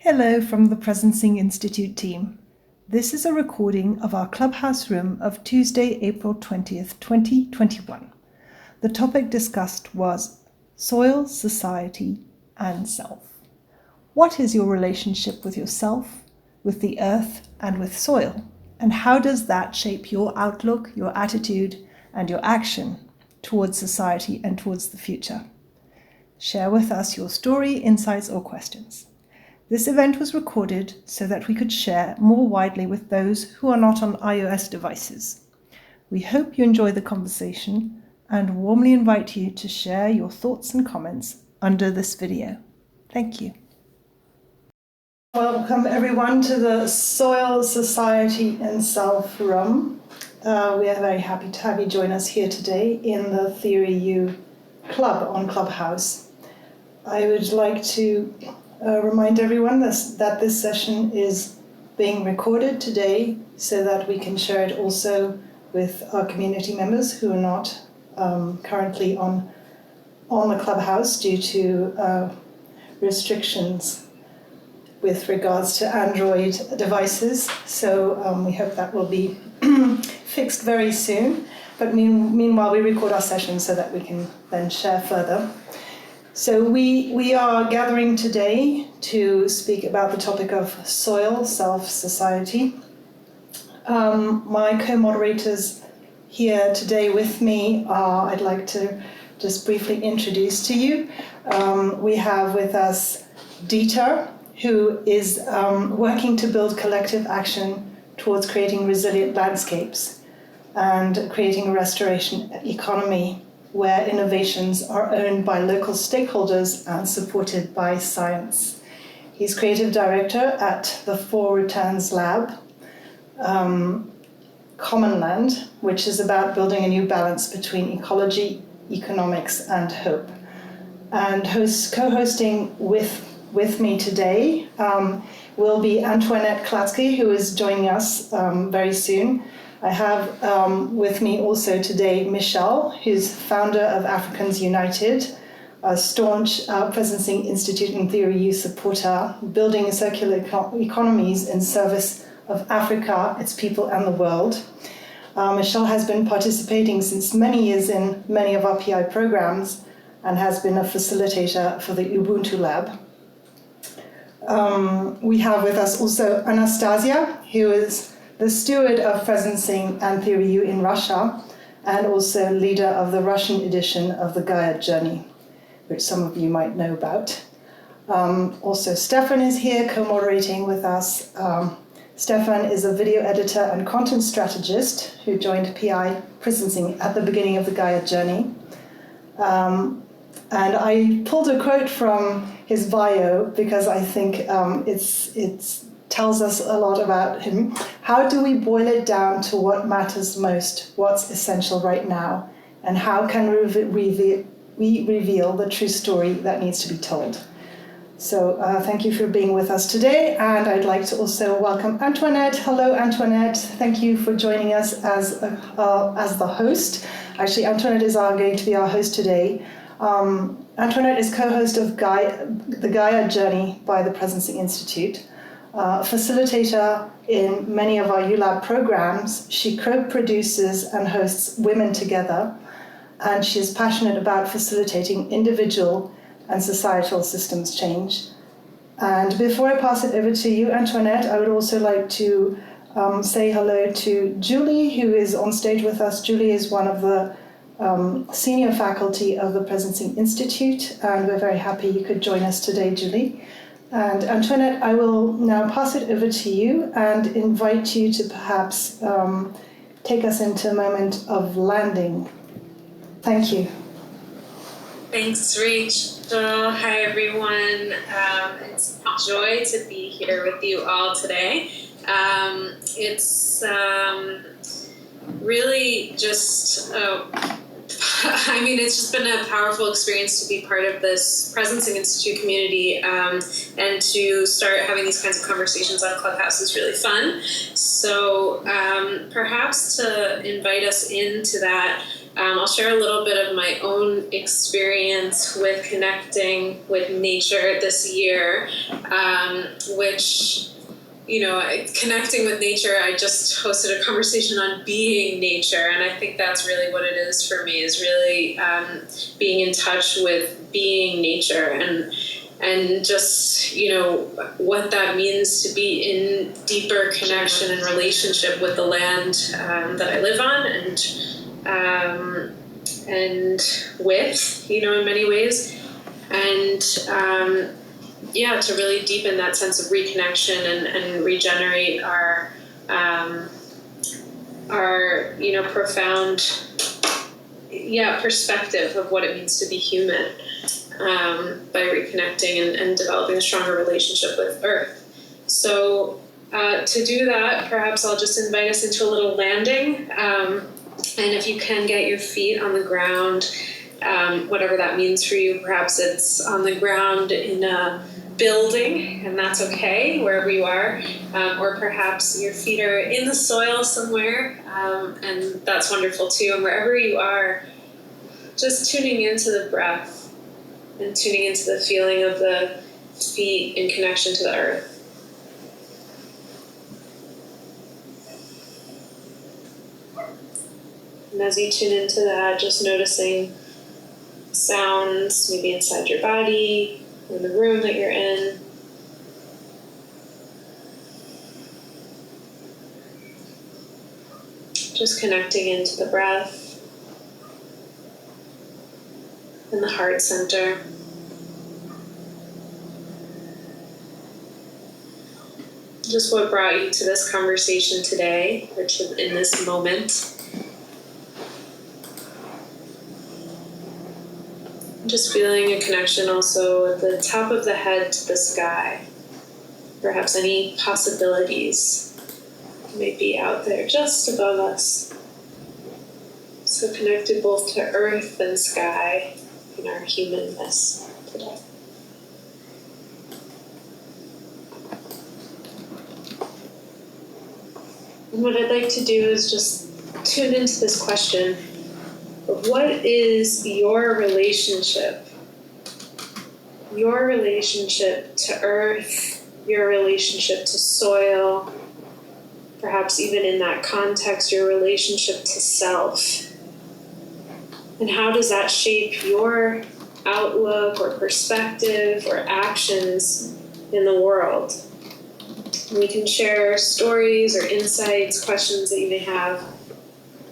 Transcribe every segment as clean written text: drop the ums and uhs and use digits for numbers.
Hello from the Presencing Institute team. This is a recording of our Clubhouse room of Tuesday, April 20th, 2021. The topic discussed was soil, society, and self. What is your relationship with yourself, with the earth, and with soil? And how does that shape your outlook, your attitude, and your action towards society and towards the future? Share with us your story, insights, or questions. This event was recorded so that we could share more widely with those who are not on iOS devices. We hope you enjoy the conversation and warmly invite you to share your thoughts and comments under this video. Thank you. Welcome everyone to the Soil, Society and Self room. We are very happy to have you join us here today in the Theory U Club on Clubhouse. I would like to remind everyone that this session is being recorded today so that we can share it also with our community members who are not currently on the Clubhouse due to restrictions with regards to Android devices. So we hope that will be fixed very soon. But meanwhile, we record our session so that we can then share further. So we are gathering today to speak about the topic of soil, self, society. My co-moderators here today with me are, I'd like to just briefly introduce to you. We have with us Dieter, who is working to build collective action towards creating resilient landscapes and creating a restoration economy where innovations are owned by local stakeholders and supported by science. He's creative director at the Four Returns Lab, Common Land, which is about building a new balance between ecology, economics, and hope. And co-hosting with me today will be Antoinette Klatzky, who is joining us very soon. I have with me also today Michelle, who's founder of Africans United, a staunch Presencing Institute and Theory U supporter, building circular economies in service of Africa, its people, and the world. Michelle has been participating since many years in many of our PI programs and has been a facilitator for the Ubuntu Lab. We have with us also Anastasia, who is the steward of Presencing and Theory U in Russia, and also leader of the Russian edition of the Gaia journey, which some of you might know about. Also, Stefan is here co-moderating with us. Stefan is a video editor and content strategist who joined PI Presencing at the beginning of the Gaia journey. And I pulled a quote from his bio because I think it tells us a lot about him. How do we boil it down to what matters most, what's essential right now, and how can we reveal the true story that needs to be told? So thank you for being with us today, and I'd like to also welcome Antoinette. Hello, Antoinette. Thank you for joining us as the host. Actually, Antoinette is going to be our host today. Antoinette is co-host of the Gaia Journey by the Presencing Institute. Facilitator in many of our ULab programs, she co-produces and hosts Women Together, and she is passionate about facilitating individual and societal systems change. And before I pass it over to you, Antoinette, I would also like to say hello to Julie, who is on stage with us. Julie is one of the senior faculty of the Presencing Institute, and we're very happy you could join us today, Julie. And Antoinette, I will now pass it over to you and invite you to perhaps take us into a moment of landing. Thank you. Thanks, Rachel. Hi, everyone. It's a joy to be here with you all today. It's really just it's just been a powerful experience to be part of this Presencing Institute community, and to start having these kinds of conversations on Clubhouse is really fun. So perhaps to invite us into that, I'll share a little bit of my own experience with connecting with nature this year, which, connecting with nature, I just hosted a conversation on being nature, and I think that's really what it is for me, is really being in touch with being nature and just, what that means to be in deeper connection and relationship with the land that I live on and with, in many ways. And to really deepen that sense of reconnection and regenerate our profound, perspective of what it means to be human, by reconnecting and developing a stronger relationship with Earth. So to do that, perhaps I'll just invite us into a little landing. And if you can get your feet on the ground, whatever that means for you, perhaps it's on the ground in a building, and that's okay, wherever you are, or perhaps your feet are in the soil somewhere, and that's wonderful too. And wherever you are, just tuning into the breath and tuning into the feeling of the feet in connection to the earth. And as you tune into that, just noticing sounds maybe inside your body, in the room that you're in. Just connecting into the breath and the heart center. Just what brought you to this conversation today, or in this moment. Just feeling a connection also at the top of the head to the sky. Perhaps any possibilities may be out there just above us. So connected both to earth and sky in our humanness today. And what I'd like to do is just tune into this question. What is your relationship to earth, your relationship to soil, perhaps even in that context, your relationship to self? And how does that shape your outlook or perspective or actions in the world? We can share stories or insights, questions that you may have.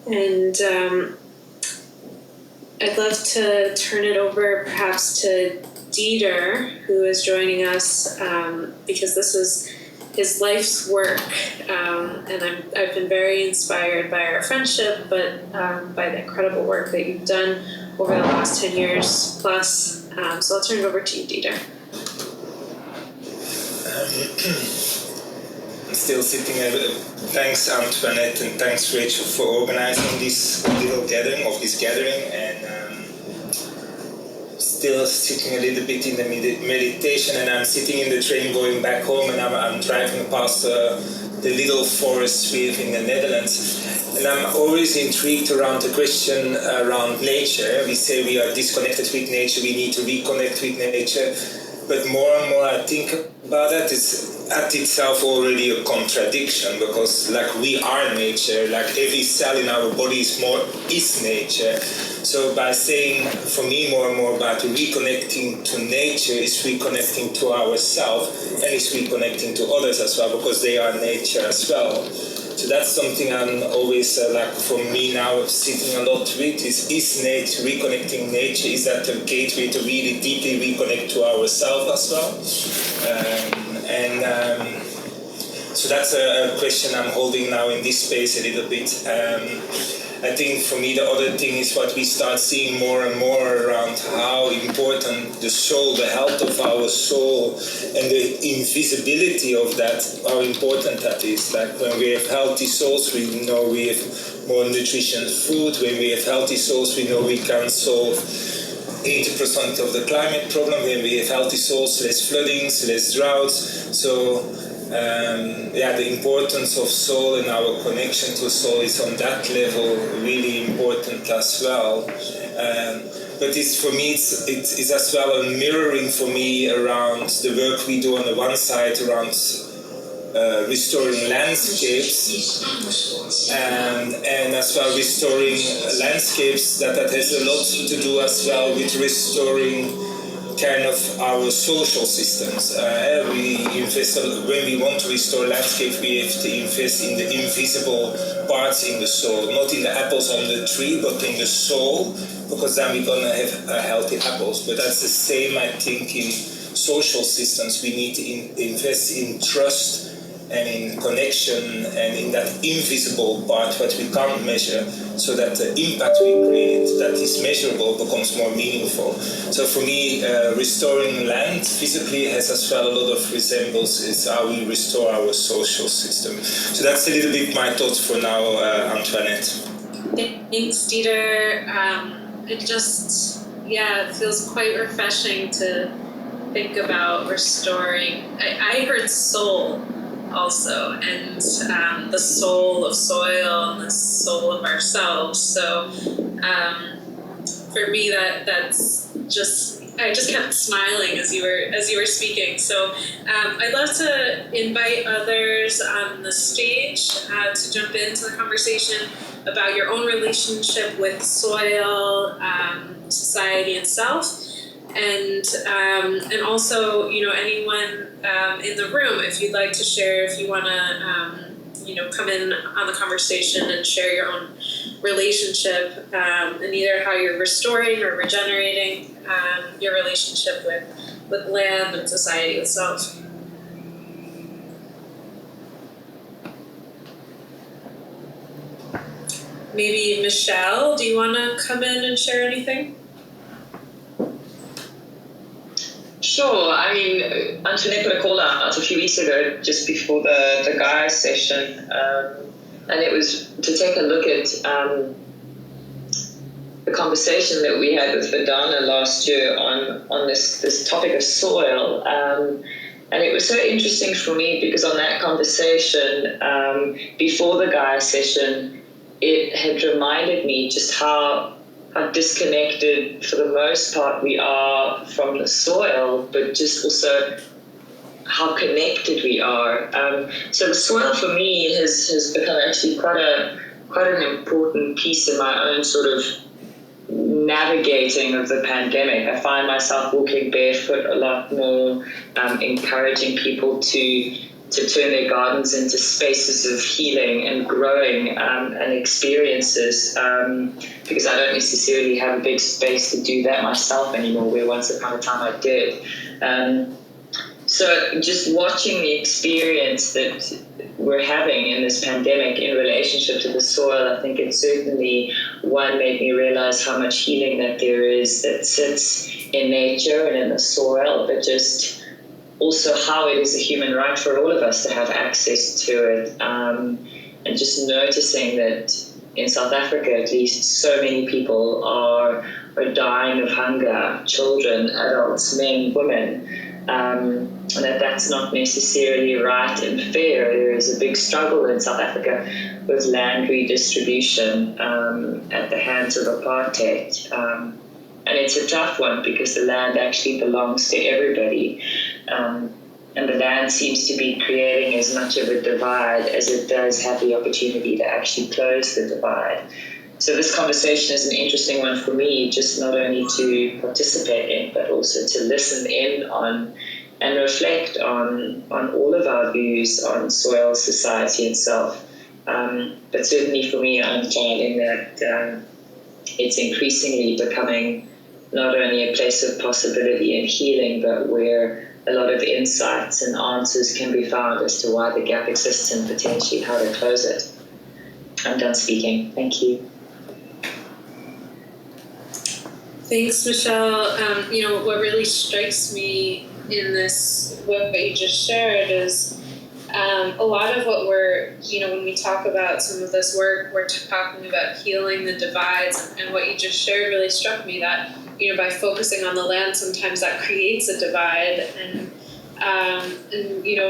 And I'd love to turn it over perhaps to Dieter, who is joining us, because this is his life's work, and I've been very inspired by our friendship, but by the incredible work that you've done over the last 10 years plus. So I'll turn it over to you, Dieter. I'm still sitting at thanks Antoinette and thanks Rachel for organizing this little gathering, and still sitting a little bit in the meditation, and I'm sitting in the train going back home, and I'm driving past the little forest we have in the Netherlands, and I'm always intrigued around the question around nature. We say we are disconnected with nature, we need to reconnect with nature, but more and more I think about that, it's at itself already a contradiction, because like we are nature, like every cell in our body is nature. So by saying, for me, more and more about reconnecting to nature is reconnecting to ourselves, and it's reconnecting to others as well, because they are nature as well. So that's something I'm always, for me now, sitting a lot with, is nature, reconnecting nature, is that a gateway to really deeply reconnect to ourselves as well? So that's a question I'm holding now in this space a little bit. I think for me the other thing is what we start seeing more and more around how important the soul, the health of our soul, and the invisibility of that, how important that is. Like when we have healthy souls, we know we have more nutritious food. When we have healthy souls, we know we can solve 80% of the climate problem. When we have healthy souls, less floodings, less droughts. So the importance of soul and our connection to soul is on that level really important as well. But for me, it's as well a mirroring for me around the work we do on the one side around restoring landscapes and as well restoring landscapes that has a lot to do as well with restoring kind of our social systems. When we want to restore landscape, we have to invest in the invisible parts in the soul, not in the apples on the tree, but in the soul, because then we're gonna have healthy apples. But that's the same, I think, in social systems. We need to invest in trust and in connection and in that invisible part what we can't measure, so that the impact we create that is measurable becomes more meaningful. So for me, restoring land physically has as well a lot of resemblance is how we restore our social system. So that's a little bit my thoughts for now, Antoinette. Thanks, Dieter. It just, it feels quite refreshing to think about restoring. I heard soul also, and the soul of soil and the soul of ourselves. So for me, that's just, I just kept smiling as you were speaking. So I'd love to invite others on the stage to jump into the conversation about your own relationship with soil, society, and self. And also, anyone in the room, if you'd like to share, if you want to, come in on the conversation and share your own relationship, and either how you're restoring or regenerating your relationship with land and society itself. Maybe Michelle, do you want to come in and share anything? Sure. I mean, Antoinette put a call out a few weeks ago, just before the Gaia session, and it was to take a look at the conversation that we had with Verdana last year on this topic of soil. And it was so interesting for me because on that conversation, before the Gaia session, it had reminded me just how disconnected for the most part we are from the soil, but just also how connected we are. So the soil for me has become actually quite an important piece in my own sort of navigating of the pandemic. I find myself walking barefoot a lot more, encouraging people to turn their gardens into spaces of healing and growing and experiences, because I don't necessarily have a big space to do that myself anymore, where once upon a time I did. So just watching the experience that we're having in this pandemic in relationship to the soil, I think it certainly, one, made me realize how much healing that there is that sits in nature and in the soil, but just also how it is a human right for all of us to have access to it, and just noticing that in South Africa, at least, so many people are dying of hunger, children, adults, men, women, and that's not necessarily right and fair. There is a big struggle in South Africa with land redistribution at the hands of apartheid. And it's a tough one because the land actually belongs to everybody. And the land seems to be creating as much of a divide as it does have the opportunity to actually close the divide. So this conversation is an interesting one for me, just not only to participate in, but also to listen in on and reflect on all of our views on soil, society, and self. But certainly for me, I'm finding that it's increasingly becoming not only a place of possibility and healing, but where a lot of insights and answers can be found as to why the gap exists and potentially how to close it. I'm done speaking. Thank you. Thanks, Michelle. What really strikes me in this, what you just shared, is a lot of what we're, when we talk about some of this work, we're talking about healing the divides, and what you just shared really struck me that, by focusing on the land, sometimes that creates a divide. And And,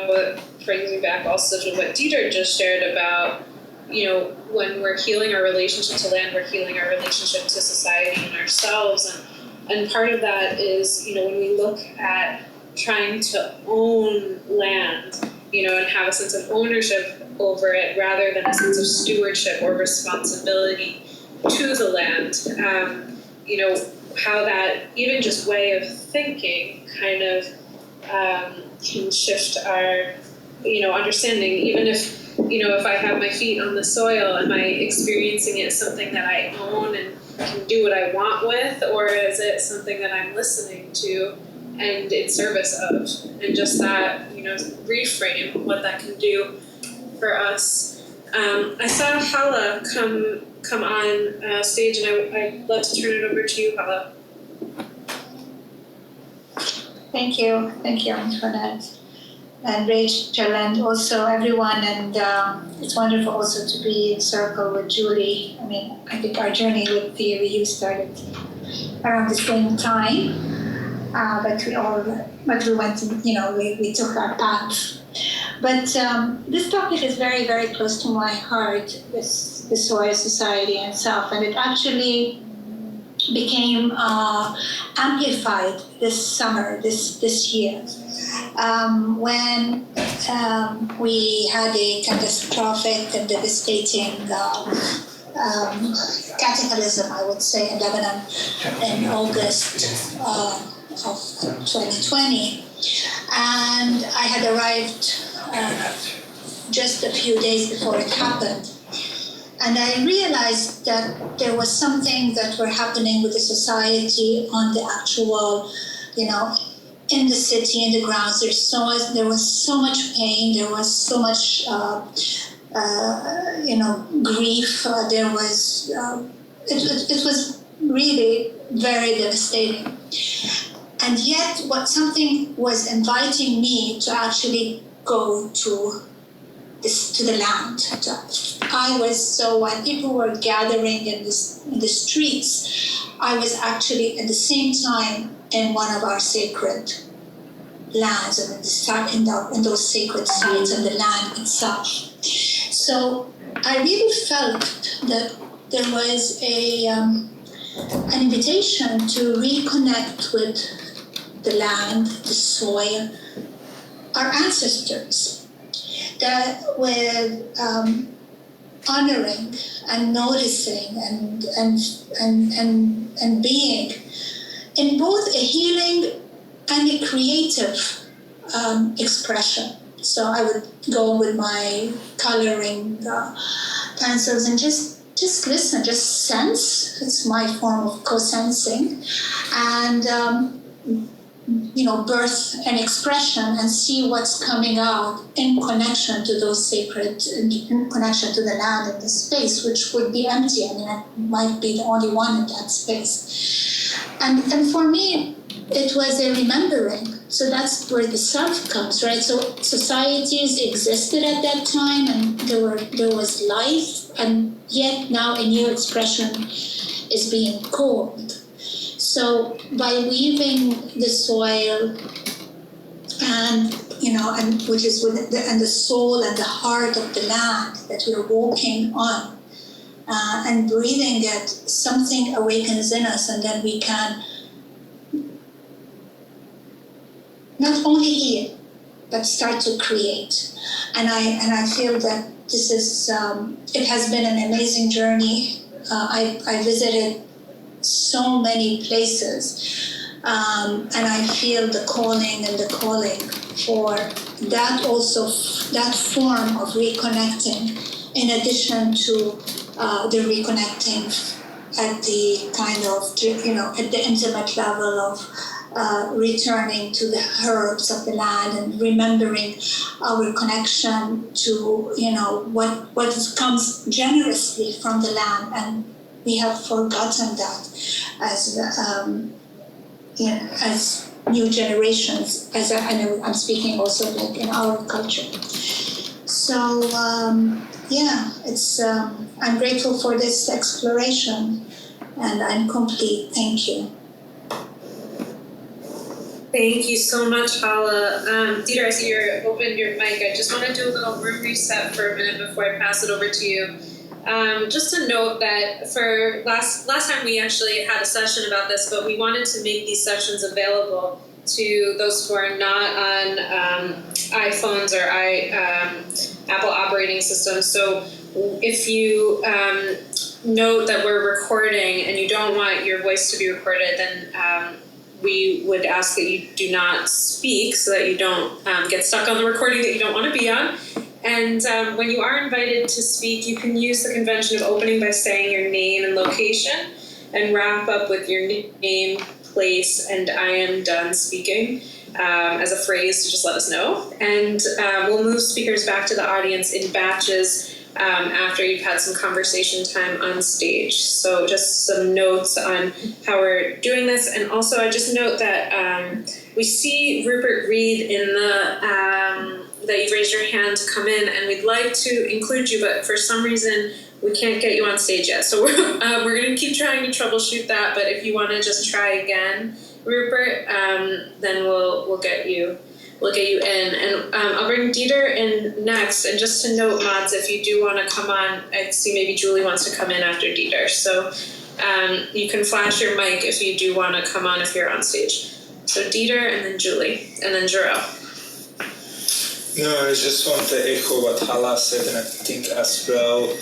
what brings me back also to what Dieter just shared about, when we're healing our relationship to land, we're healing our relationship to society and ourselves. And part of that is, when we look at trying to own land, and have a sense of ownership over it rather than a sense of stewardship or responsibility to the land, how that even just way of thinking kind of can shift our, understanding. Even if I have my feet on the soil, am I experiencing it as something that I own and can do what I want with, or is it something that I'm listening to and in service of? And just that, reframe what that can do for us. I saw Hala come on stage, and I'd love to turn it over to you, Hala. Thank you, Antoinette, and Rachel, and also everyone. And it's wonderful also to be in circle with Julie. I mean, I think our journey with the REU started around the same time, but we went, we took our path. But this topic is very, very close to my heart, the soil society itself, and it actually became amplified this summer, this year, when we had a catastrophic and devastating cataclysm, I would say, in Lebanon in August of 2020. And I had arrived just a few days before it happened. And I realized that there was something that were happening with the society on the actual, in the city, in the grounds. There was so much pain. There was so much, grief. There was, it was really very devastating. And yet, something was inviting me to actually go to the land. When people were gathering in the streets, I was actually at the same time in one of our sacred lands, and in those sacred sites and the land itself. So I really felt that there was an invitation to reconnect with the land, the soil, our ancestors, that with honoring and noticing and being in both a healing and a creative expression. So I would go with my coloring pencils and just listen, just sense. It's my form of co-sensing, and birth an expression and see what's coming out in connection to those sacred, in connection to the land and the space, which would be empty. I mean, I might be the only one in that space. And for me, it was a remembering. So that's where the self comes, right? So societies existed at that time, and there was life, and yet now a new expression is being called. So by weaving the soil and which is and the soul and the heart of the land that we're walking on, and breathing it, something awakens in us, and then we can not only heal, but start to create. And I feel that this is it has been an amazing journey. I visited so many places, and I feel the calling for that, also that form of reconnecting, in addition to the reconnecting at the kind of at the intimate level of returning to the herbs of the land and remembering our connection to what comes generously from the land. And we have forgotten that as new generations, I'm speaking also like in our culture. So it's I'm grateful for this exploration, and I'm complete. Thank you. Thank you so much, Hala. Dieter, I see you're opened your mic. I just want to do a little room reset for a minute before I pass it over to you. Just to note that for last time we actually had a session about this, but we wanted to make these sessions available to those who are not on iPhones or Apple operating systems. So if you note that we're recording and you don't want your voice to be recorded, then we would ask that you do not speak so that you don't get stuck on the recording that you don't want to be on. And when you are invited to speak, you can use the convention of opening by saying your name and location and wrap up with your name, place, and I am done speaking as a phrase to just let us know. And we'll move speakers back to the audience in batches after you've had some conversation time on stage. So just some notes on how we're doing this. And also I just note that we see Rupert Reed in the, that you've raised your hand to come in, and we'd like to include you, but for some reason we can't get you on stage yet. So we're going to keep trying to troubleshoot that, but if you want to just try again, Rupert, then we'll get you in. And I'll bring Dieter in next. And just to note, mods, if you do want to come on, I see maybe Julie wants to come in after Dieter. So you can flash your mic if you do want to come on if you're on stage. So Dieter, and then Julie, and then Jarrell. No, I just want to echo what Hala said, and I think as well,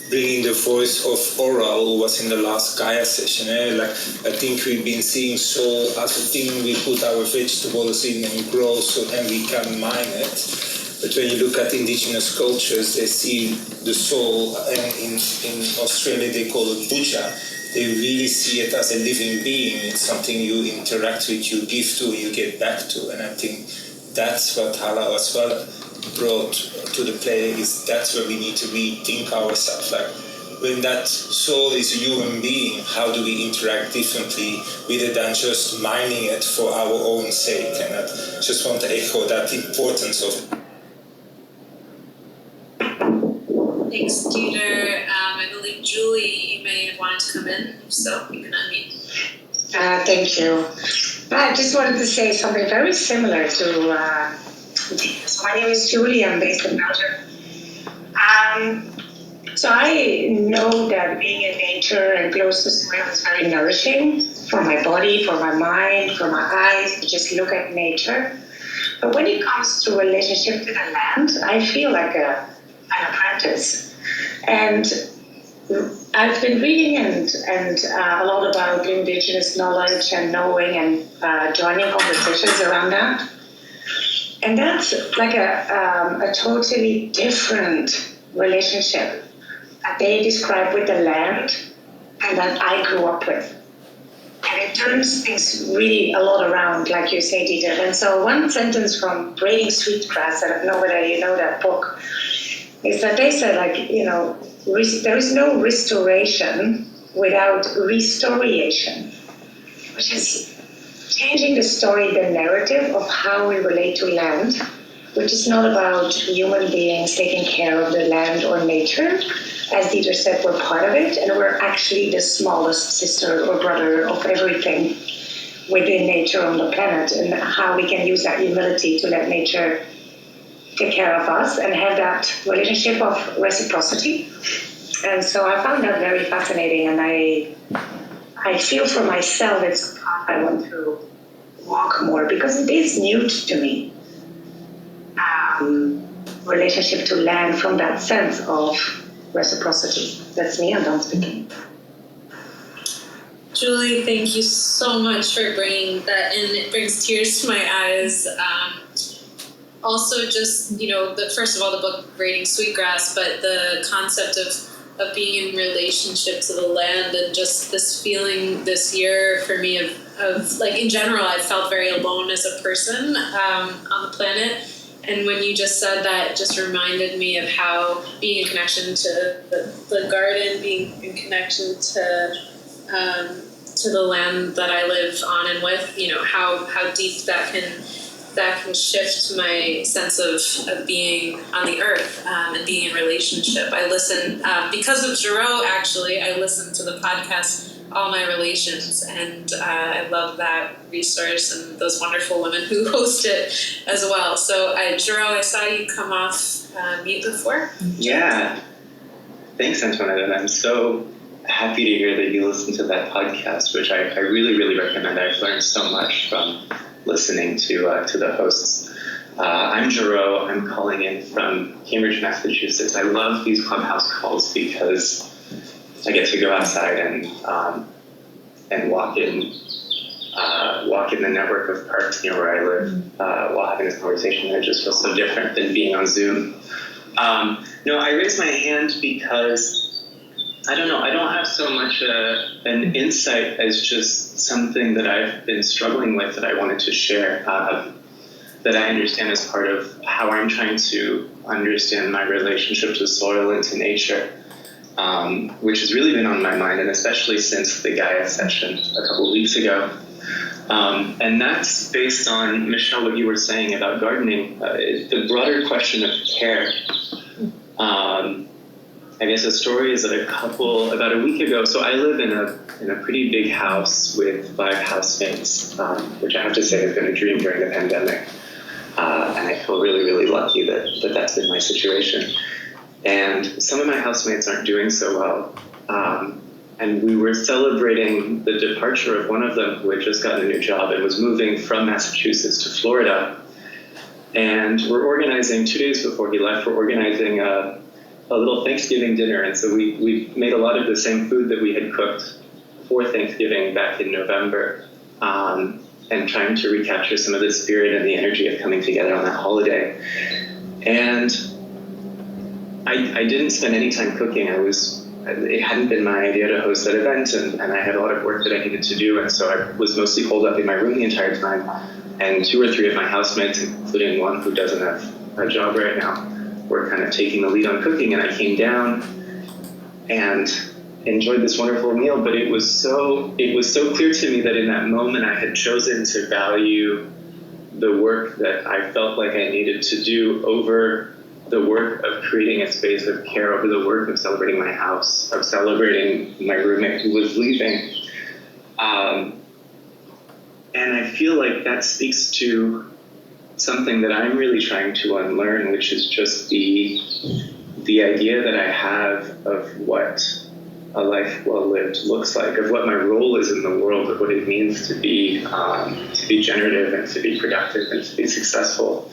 bringing the voice of oral was in the last Gaia session. Like, I think we've been seeing soul as a thing we put our vegetables in and grow so then we can mine it. But when you look at indigenous cultures, they see the soul, and in Australia they call it puja. They really see it as a living being. It's something you interact with, you give to, you get back to. And I think that's what Hala as well brought to the play, is that's where we need to rethink ourselves. Like, when that soul is a human being, how do we interact differently rather than just mining it for our own sake? And I just want to echo that importance of it. Thanks, Dieter. I believe Julie, you may have wanted to come in. If so, you can unmute. Thank you. I just wanted to say something very similar to so my name is Julie, I'm based in Belgium. So I know that being in nature and close to soil is very nourishing for my body, for my mind, for my eyes, to just look at nature. But when it comes to relationship to the land, I feel like an apprentice. And I've been reading and a lot about indigenous knowledge and knowing and joining conversations around that. And that's like a totally different relationship that they describe with the land and that I grew up with. And it turns things really a lot around, like you say, Dieter. And so one sentence from Braiding Sweetgrass, I don't know whether you know that book, is that they said, like, you know, there is no restoration without restoration, which is changing the story, the narrative of how we relate to land, which is not about human beings taking care of the land or nature. As Dieter said, we're part of it, and we're actually the smallest sister or brother of everything within nature on the planet, and how we can use that humility to let nature take care of us and have that relationship of reciprocity. And so I found that very fascinating, and I feel for myself it's a path I want to walk more, because it is new to me. Relationship to land from that sense of reciprocity. That's me, I'm done speaking. Julie, thank you so much for bringing that in. It brings tears to my eyes. Also, just, you know, first of all, the book Braiding Sweetgrass, but the concept of being in relationship to the land, and just this feeling this year for me of like, in general, I felt very alone as a person on the planet. And when you just said that, it just reminded me of how being in connection to the garden, being in connection to the land that I live on and with, you know, how deep that can shift my sense of being on the earth and being in relationship. I listen, because of Giro, actually, I listened to the podcast all my relations. And I love that resource and those wonderful women who host it as well. So, Jero, I saw you come off mute before. Yeah. Thanks, Antoinette. And I'm so happy to hear that you listen to that podcast, which I really, really recommend. I've learned so much from listening to the hosts. I'm Jero. I'm calling in from Cambridge, Massachusetts. I love these Clubhouse calls because I get to go outside and walk in the network of parks near where I live while having this conversation. It just feels so different than being on Zoom. No, I raised my hand because I don't know. I don't have so much an insight as just something that I've been struggling with that I wanted to share. That I understand as part of how I'm trying to understand my relationship to soil and to nature, which has really been on my mind, and especially since the Gaia session a couple of weeks ago. And that's based on, Michelle, what you were saying about gardening, the broader question of care. I guess the story is that about a week ago, so I live in a pretty big house with 5 housemates, which I have to say has been a dream during the pandemic. And I feel really, really lucky that that's been my situation. And some of my housemates aren't doing so well. And we were celebrating the departure of one of them who had just gotten a new job and was moving from Massachusetts to Florida. And we're organizing, 2 days before he left, we're organizing a little Thanksgiving dinner. And so we made a lot of the same food that we had cooked for Thanksgiving back in November. And trying to recapture some of the spirit and the energy of coming together on that holiday. And I didn't spend any time cooking. It hadn't been my idea to host that event, and I had a lot of work that I needed to do, and so I was mostly holed up in my room the entire time. And 2 or 3 of my housemates, including one who doesn't have a job right now, were kind of taking the lead on cooking, and I came down and enjoyed this wonderful meal, but it was so clear to me that in that moment I had chosen to value the work that I felt like I needed to do over the work of creating a space of care, over the work of celebrating my house, of celebrating my roommate who was leaving. And I feel like that speaks to something that I'm really trying to unlearn, which is just the idea that I have of what a life well lived looks like, of what my role is in the world, of what it means to be generative and to be productive and to be successful.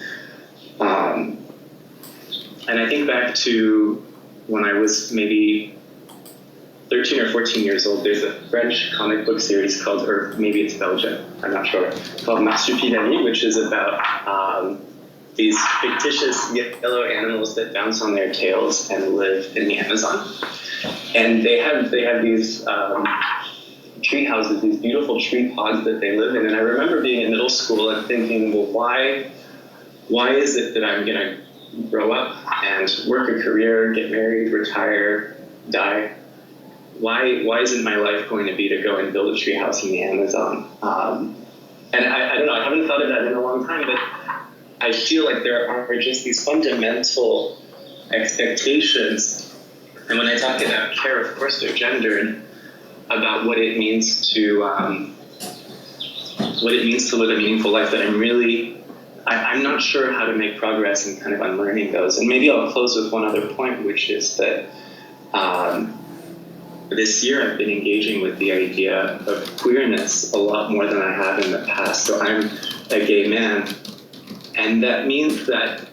And I think back to when I was maybe 13 or 14 years old. There's a French comic book series called, or maybe it's Belgian, I'm not sure, called Marsupilami, which is about these fictitious yellow animals that bounce on their tails and live in the Amazon. And they have these tree houses, these beautiful tree pods that they live in. And I remember being in middle school and thinking, well, why is it that I'm going to grow up and work a career, get married, retire, die? Why isn't my life going to be to go and build a tree house in the Amazon? And I don't know, I haven't thought of that in a long time, but I feel like there are just these fundamental expectations. And when I talk about care, of course, they're gendered, about what it means to live a meaningful life, that I'm not sure how to make progress in kind of unlearning those. And maybe I'll close with one other point, which is that this year I've been engaging with the idea of queerness a lot more than I have in the past. So I'm a gay man, and that means that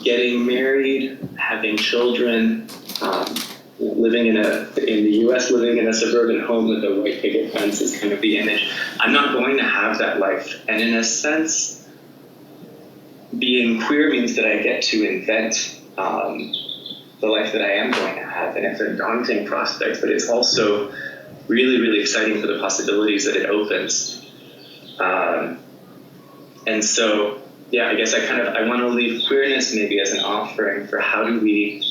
getting married, having children, living in the U.S., living in a suburban home with a white picket fence is kind of the image. I'm not going to have that life. And in a sense, being queer means that I get to invent the life that I am going to have. And it's a daunting prospect, but it's also really, really exciting for the possibilities that it opens. And so, yeah, I guess I want to leave queerness maybe as an offering for how do we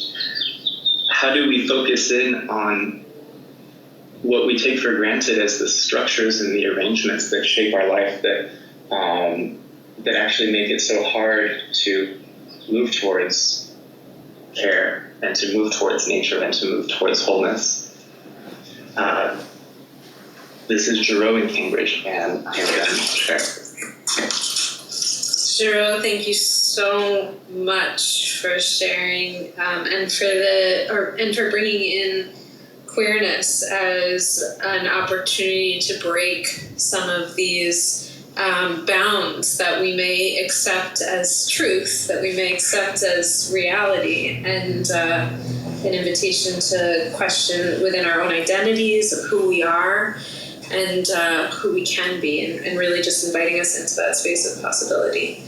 focus in on what we take for granted as the structures and the arrangements that shape our life, that actually make it so hard to move towards care and to move towards nature and to move towards wholeness. This is Giro in Cambridge, and I am going to share. Giro, thank you so much for sharing and for bringing in queerness as an opportunity to break some of these bounds that we may accept as truth, that we may accept as reality, and an invitation to question within our own identities of who we are and who we can be, and really just inviting us into that space of possibility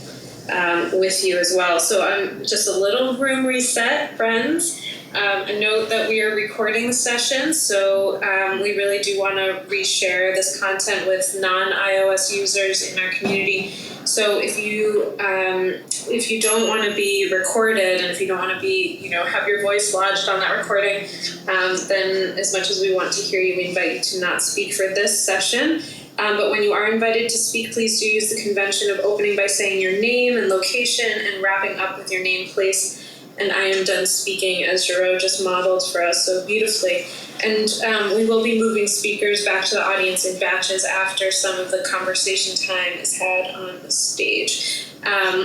with you as well. So I'm just a little room reset, friends. A note that we are recording the session, so we really do want to reshare this content with non-iOS users in our community. So if you don't want to be recorded, and if you don't want to be, have your voice lodged on that recording, then as much as we want to hear you, we invite you to not speak for this session. But when you are invited to speak, please do use the convention of opening by saying your name and location and wrapping up with your name, place. And I am done speaking, as Giro just modeled for us so beautifully. And we will be moving speakers back to the audience in batches after some of the conversation time is had on the stage.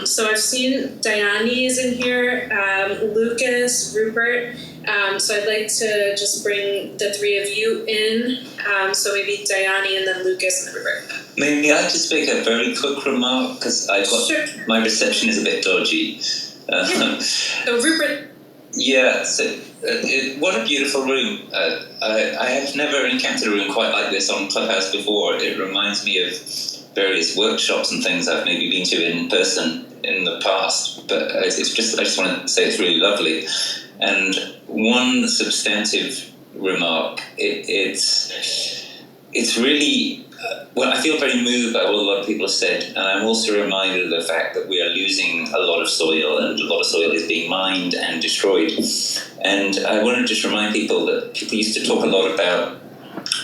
So I've seen Diane is in here, Lucas, Rupert. So I'd like to just bring the three of you in. So maybe Diane and then Lucas and then Rupert. May I just make a very quick remark? Because my reception is a bit dodgy. So Rupert. Yeah, so what a beautiful room. I have never encountered a room quite like this on Clubhouse before. It reminds me of various workshops and things I've maybe been to in person in the past, but I just want to say it's really lovely. And one substantive remark, it's really, I feel very moved by what a lot of people have said, and I'm also reminded of the fact that we are losing a lot of soil, and a lot of soil is being mined and destroyed. And I want to just remind people that people used to talk a lot about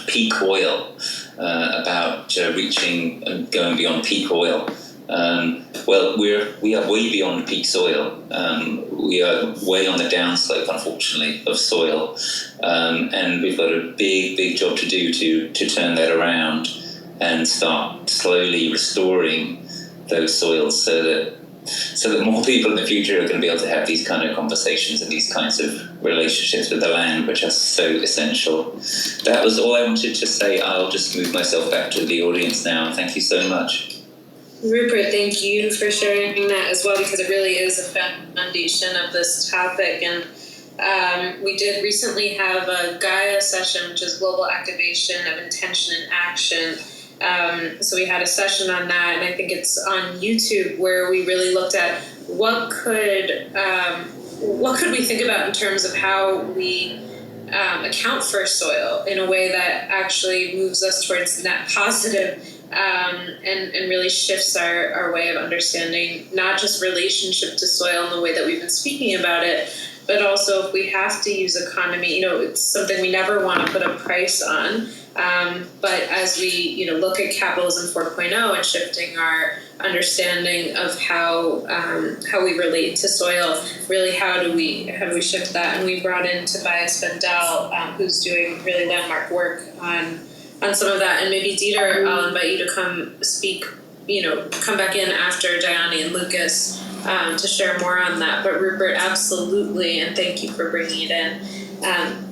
peak oil, about reaching and going beyond peak oil. Well, we are way beyond peak soil. We are way on the downslope, unfortunately, of soil, and we've got a big job to do to turn that around and start slowly restoring those soils so that more people in the future are going to be able to have these kind of conversations and these kinds of relationships with the land, which are so essential. That was all I wanted to say. I'll just move myself back to the audience now. Thank you so much. Rupert, thank you for sharing that as well, because it really is a foundation of this topic. And we did recently have a Gaia session, which is Global Activation of Intention and Action. So we had a session on that, and I think it's on YouTube, where we really looked at what could we think about in terms of how we account for soil in a way that actually moves us towards net positive. And really shifts our way of understanding not just relationship to soil in the way that we've been speaking about it, but also if we have to use economy, it's something we never want to put a price on. But as we, look at capitalism 4.0 and shifting our understanding of how we relate to soil, really how do we shift that? And we brought in Tobias Bendel, who's doing really landmark work on some of that, and maybe Dieter, I'll invite you to come speak, come back in after Diane and Lucas to share more on that. But Rupert, absolutely, and thank you for bringing it in.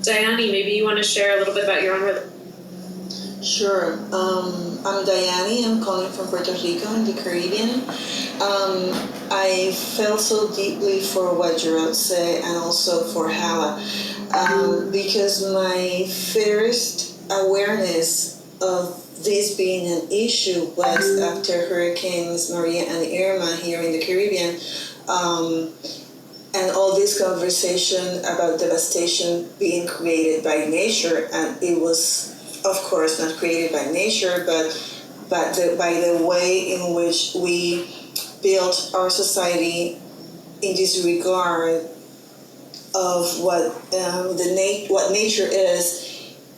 Diane, maybe you want to share a little bit about your own. Sure. I'm Diane. I'm calling from Puerto Rico in the Caribbean. I felt so deeply for what Gerald said, and also for Hala, because my first awareness of this being an issue was after Hurricanes Maria and Irma here in the Caribbean, and all this conversation about devastation being created by nature, and it was, of course, not created by nature, but by the way in which we built our society in this regard of what nature is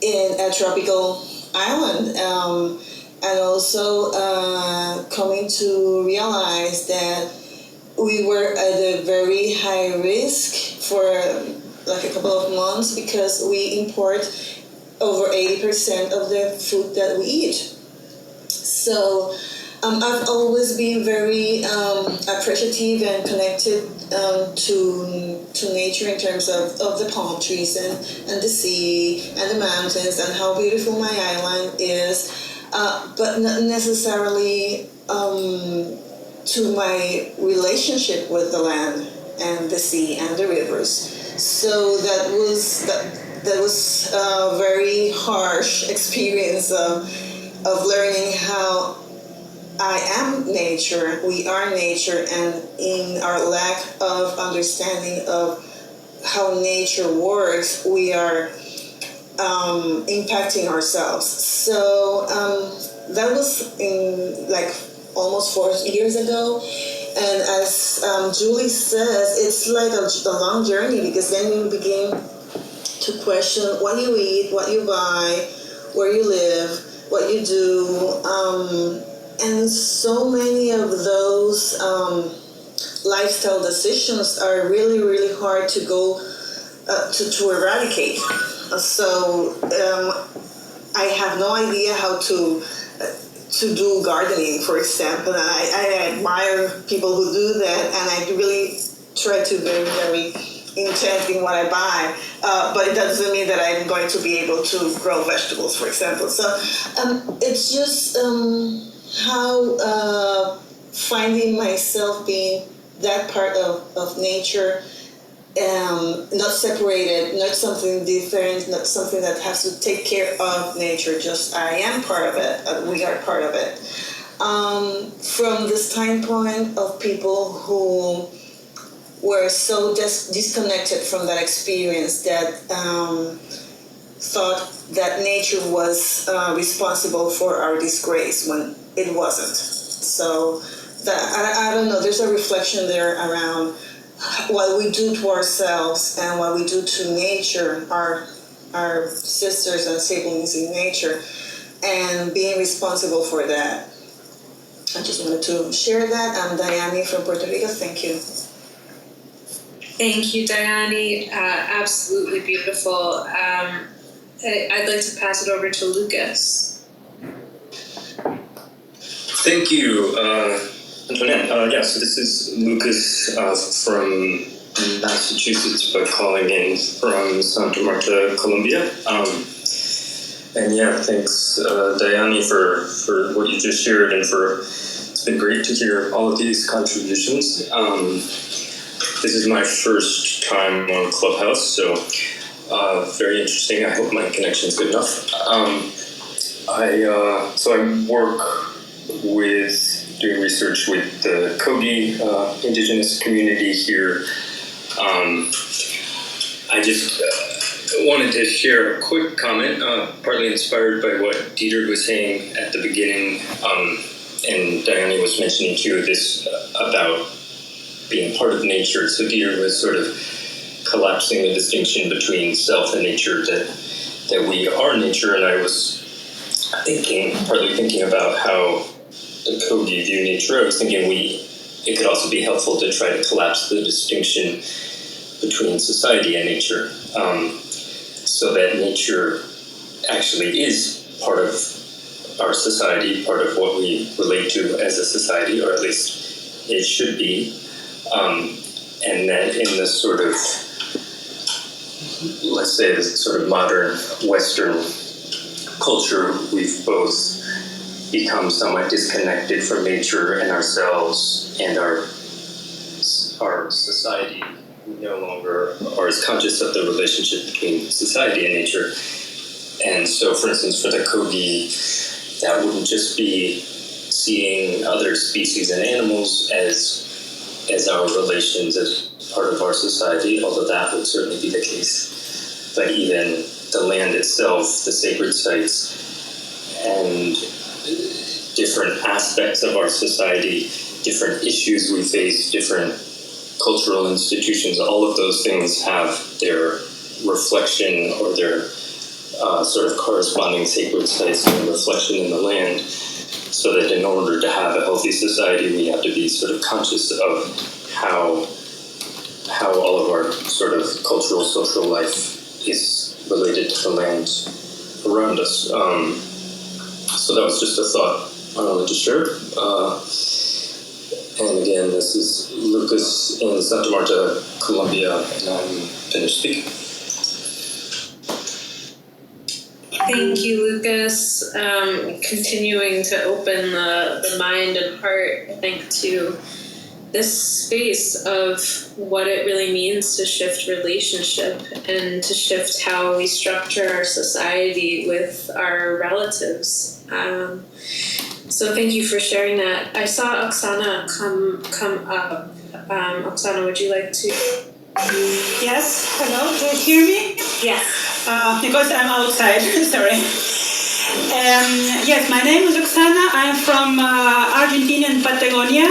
in a tropical island, and also coming to realize that we were at a very high risk for like a couple of months because we import over 80% of the food that we eat. So I've always been very appreciative and connected to nature in terms of the palm trees and the sea and the mountains and how beautiful my island is, but not necessarily to my relationship with the land and the sea and the rivers. So that was a very harsh experience of learning how I am nature, we are nature, and in our lack of understanding of how nature works, we are impacting ourselves. So that was in like almost 4 years ago. And as Julie says, it's like a long journey, because then you begin to question what you eat, what you buy, where you live, what you do. And so many of those lifestyle decisions are really, really hard to go to eradicate. So I have no idea how to do gardening, for example. And I admire people who do that, and I really try to be very, very intent in what I buy. But it doesn't mean that I'm going to be able to grow vegetables, for example. So it's just how finding myself being that part of nature, not separated, not something different, not something that has to take care of nature, just I am part of it, we are part of it. From the standpoint of people who were so disconnected from that experience, that thought that nature was responsible for our disgrace when it wasn't. So that I don't know, there's a reflection there around what we do to ourselves and what we do to nature, our sisters and siblings in nature, and being responsible for that. I just wanted to share that. I'm Diane from Puerto Rico. Thank you. Thank you, Diane. Absolutely beautiful. I'd like to pass it over to Lucas. Thank you, Antoinette. So this is Lucas from Massachusetts, but calling in from Santa Marta, Colombia. Thanks, Diane, for what you just shared, and it's been great to hear all of these contributions. This is my first time on Clubhouse, so very interesting. I hope my connection's good enough. I work with doing research with the Kogi indigenous community here. I just wanted to share a quick comment, partly inspired by what Dieter was saying at the beginning, and Diane was mentioning too, this about being part of nature. So Dieter was sort of collapsing the distinction between self and nature, that we are nature, and I was partly thinking about how the Kogi view nature. I was thinking it could also be helpful to try to collapse the distinction between society and nature, so that nature actually is part of our society, part of what we relate to as a society, or at least it should be. And then in this sort of, let's say, this sort of modern Western culture, we've both become somewhat disconnected from nature and ourselves and our society. We no longer are as conscious of the relationship between society and nature. And so, for instance, for the Kogi, that wouldn't just be seeing other species and animals as our relations, as part of our society, although that would certainly be the case. But even the land itself, the sacred sites, and different aspects of our society, different issues we face, different cultural institutions, all of those things have their reflection or their sort of corresponding sacred sites and reflection in the land, so that in order to have a healthy society, we have to be sort of conscious of how all of our sort of cultural, social life is related to the land. around us. So that was just a thought I wanted to share. And again, this is Lucas in Santa Marta, Colombia, and I'm finished speaking. Thank you, Lucas. Continuing to open the mind and heart, I think, to this space of what it really means to shift relationship and to shift how we structure our society with our relatives. So thank you for sharing that. I saw Oksana come up. Oksana, would you like to? Yes, hello, do you hear me? Yes. Because I'm outside, sorry. Yes, my name is Oksana. I'm from Argentinian Patagonia.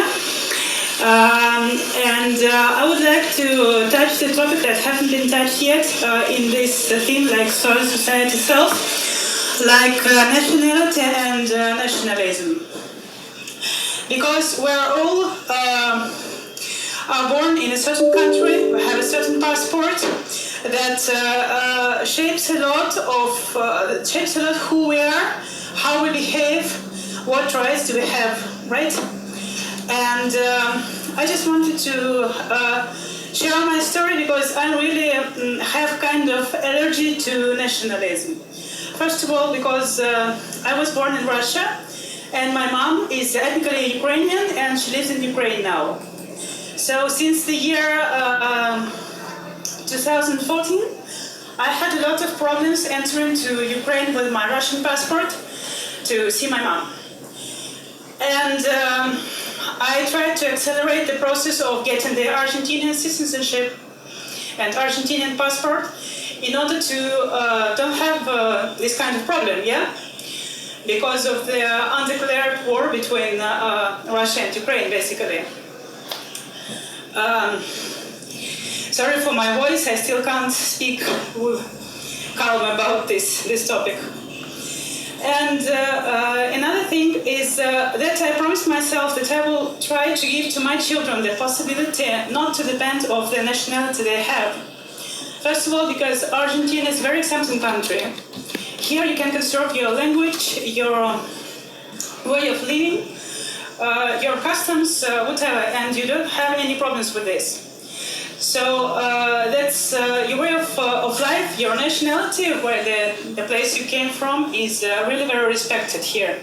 And I would like to touch the topic that hasn't been touched yet in this theme, like soil society self, like nationality and nationalism. Because we're all are born in a certain country, we have a certain passport that shapes a lot who we are, how we behave, what rights do we have, right? And I just wanted to share my story because I really have kind of allergy to nationalism. First of all, because I was born in Russia and my mom is ethnically Ukrainian and she lives in Ukraine now. So since the year 2014, I had a lot of problems entering to Ukraine with my Russian passport to see my mom. And I tried to accelerate the process of getting the Argentinian citizenship and Argentinian passport in order to don't have this kind of problem, yeah? Because of the undeclared war between Russia and Ukraine, basically. Sorry for my voice, I still can't speak calm about this topic. And another thing is that I promised myself that I will try to give to my children the possibility not to depend on the nationality they have. First of all, because Argentina is a very accepting country. Here you can conserve your language, your way of living, your customs, whatever, and you don't have any problems with this. So that's your way of life, your nationality, where the place you came from is really very respected here.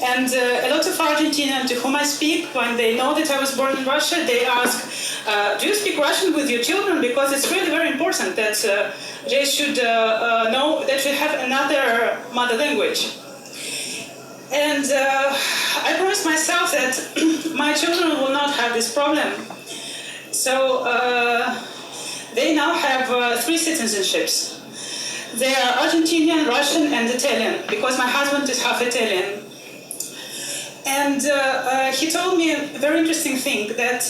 And a lot of Argentinians to whom I speak, when they know that I was born in Russia, they ask, do you speak Russian with your children? Because it's really very important that they should know that you have another mother language. And I promised myself that my children will not have this problem. So they now have 3 citizenships. They are Argentinian, Russian, and Italian, because my husband is half Italian. And he told me a very interesting thing, that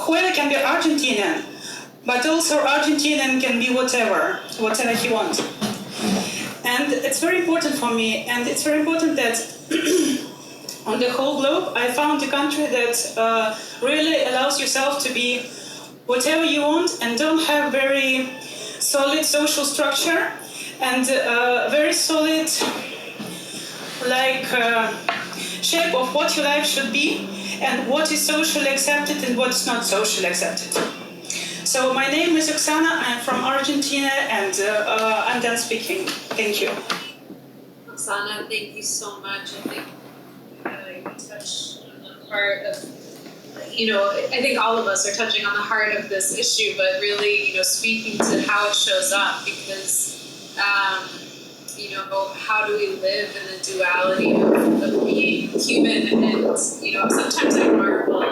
whoever can be Argentinian, but also Argentinian can be whatever he wants. And it's very important for me, and it's very important that on the whole globe, I found a country that really allows yourself to be whatever you want and don't have very solid social structure and very solid shape of what your life should be and what is socially accepted and what is not socially accepted. So my name is Oksana, I'm from Argentina, and I'm done speaking. Thank you. Oksana, thank you so much. I think you touched on the heart of, I think all of us are touching on the heart of this issue, but really, speaking to how it shows up, because, how do we live in the duality of being human? And, sometimes I marvel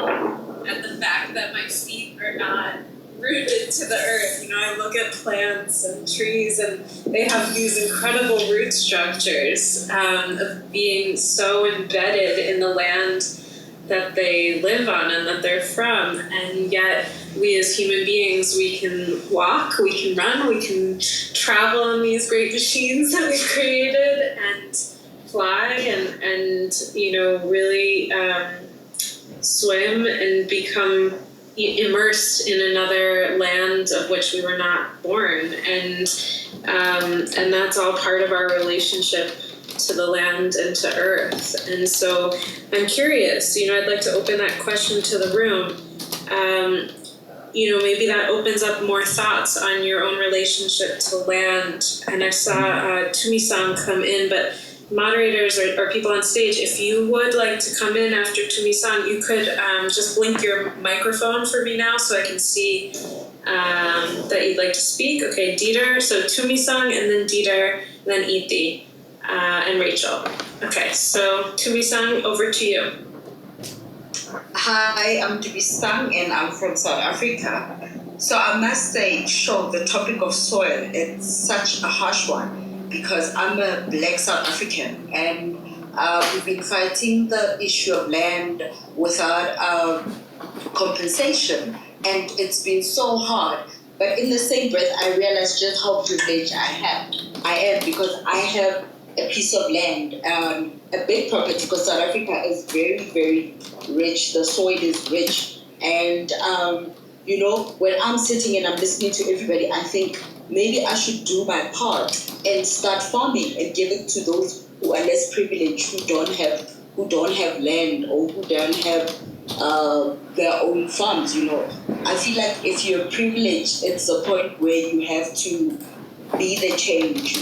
at the fact that my feet are not rooted to the earth. I look at plants and trees and they have these incredible root structures of being so embedded in the land that they live on and that they're from. And yet we as human beings, we can walk, we can run, we can travel on these great machines that we've created and fly and really swim and become immersed in another land of which we were not born, and that's all part of our relationship to the land and to earth. And so I'm curious, I'd like to open that question to the room. Maybe that opens up more thoughts on your own relationship to land. And I saw Tumi-san come in, but moderators or people on stage, if you would like to come in after Tumi-san, you could just blink your microphone for me now so I can see that you'd like to speak. Okay, Dieter, so Tumi-san, and then Dieter, and then Ithi, and Rachel. Okay, so Tumi-san, over to you. Hi, I'm Tumi-san, and I'm from South Africa. So I must say, Sean, the topic of soil, it's such a harsh one, because I'm a Black South African, and we've been fighting the issue of land without compensation, and it's been so hard. But in the same breath, I realized just how privileged I am, because I have a piece of land, a big property, because South Africa is very, very rich. The soil is rich, and when I'm sitting and I'm listening to everybody, I think maybe I should do my part and start farming and give it to those who are less privileged, who don't have land, or who don't have their own farms. I feel like if you're privileged, it's a point where you have to be the change.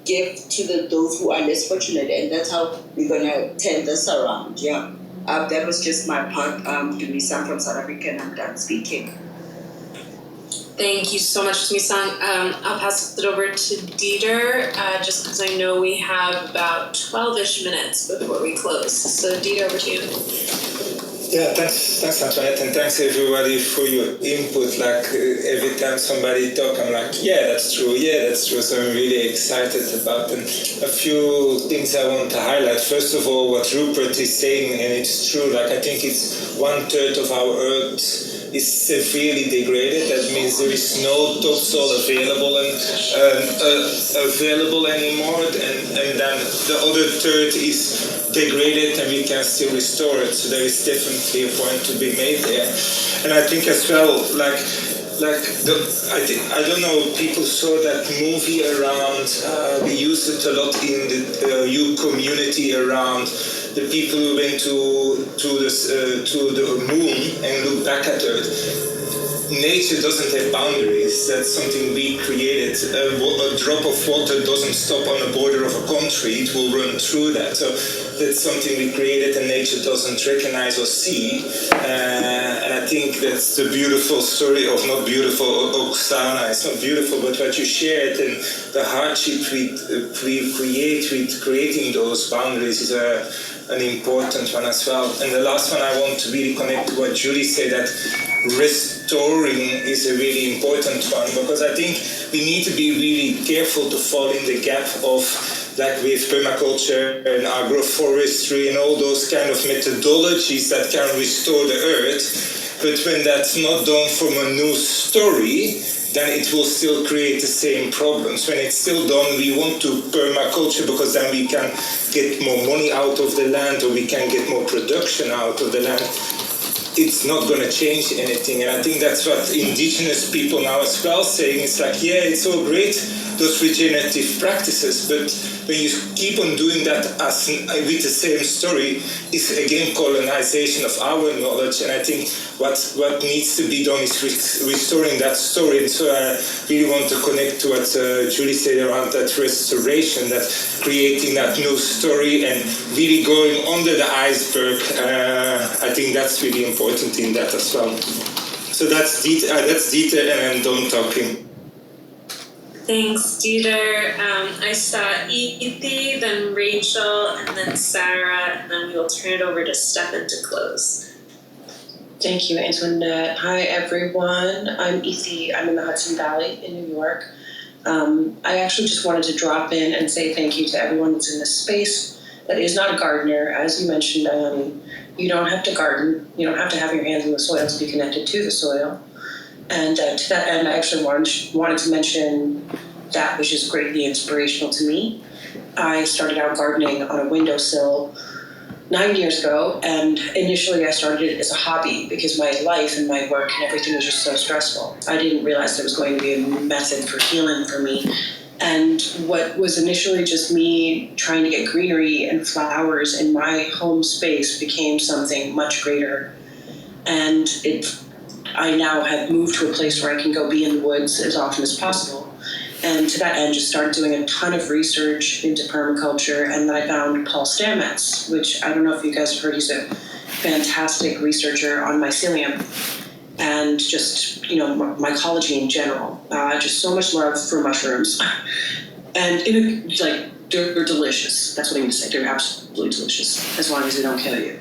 Give to those who are less fortunate, and that's how we're gonna turn this around. Yeah, that was just my part. Tumi-san from South Africa, and I'm done speaking. Thank you so much, Tumi-san. I'll pass it over to Dieter, just because I know we have about 12-ish minutes before we close. So Dieter, over to you. Yeah, thanks Antoinette, and thanks everybody for your input. Every time somebody talk, I'm like, yeah, that's true. So I'm really excited about it. A few things I want to highlight. First of all, what Rupert is saying, and it's true, I think it's 1/3 of our earth is severely degraded. That means there is no topsoil available anymore, and then the other third is degraded, and we can still restore it. So there is definitely a point to be made there. And I think as well, I don't know, people saw that movie around, we use it a lot in the youth community around the people who went to the moon and look back at Earth. Nature doesn't have boundaries. That's something we created. A drop of water doesn't stop on the border of a country. It will run through that. So that's something we created, and nature doesn't recognize or see. And I think that's the beautiful story of, not beautiful, Oksana. It's not beautiful, but what you shared and the hardship we create with creating those boundaries is an important one as well. And the last one, I want to really connect to what Julie said, that restoring is a really important one, because I think we need to be really careful to fall in the gap of, with permaculture and agroforestry and all those kind of methodologies that can restore the earth. But when that's not done from a new story, then it will still create the same problems. When it's still done, we want to permaculture because then we can get more money out of the land, or we can get more production out of the land. It's not going to change anything. And I think that's what indigenous people now as well saying. It's it's all great, those regenerative practices, but when you keep on doing that with the same story, it's again colonization of our knowledge. And I think what needs to be done is restoring that story. And so I really want to connect to what Julie said around that restoration, that creating that new story and really going under the iceberg. I think that's really important in that as well. So that's Dieter, and I'm done talking. Thanks, Dieter. I saw Ithi, then Rachel, and then Sarah, and then we will turn it over to Stefan to close. Thank you, Antoinette. Hi, everyone. I'm Ithi. I'm in the Hudson Valley in New York. I actually just wanted to drop in and say thank you to everyone that's in this space that is not a gardener. As you mentioned, you don't have to garden. You don't have to have your hands in the soil to be connected to the soil. And to that end, I actually wanted to mention that which is greatly inspirational to me. I started out gardening on a windowsill 9 years ago, and initially I started it as a hobby because my life and my work and everything was just so stressful. I didn't realize there was going to be a method for healing for me. And what was initially just me trying to get greenery and flowers in my home space became something much greater. And I now have moved to a place where I can go be in the woods as often as possible. And to that end, just started doing a ton of research into permaculture, and then I found Paul Stamets, which I don't know if you guys have heard. He's a fantastic researcher on mycelium and just, mycology in general. Just so much love for mushrooms. And they're delicious. That's what I'm going to say. They're absolutely delicious, as long as they don't kill you.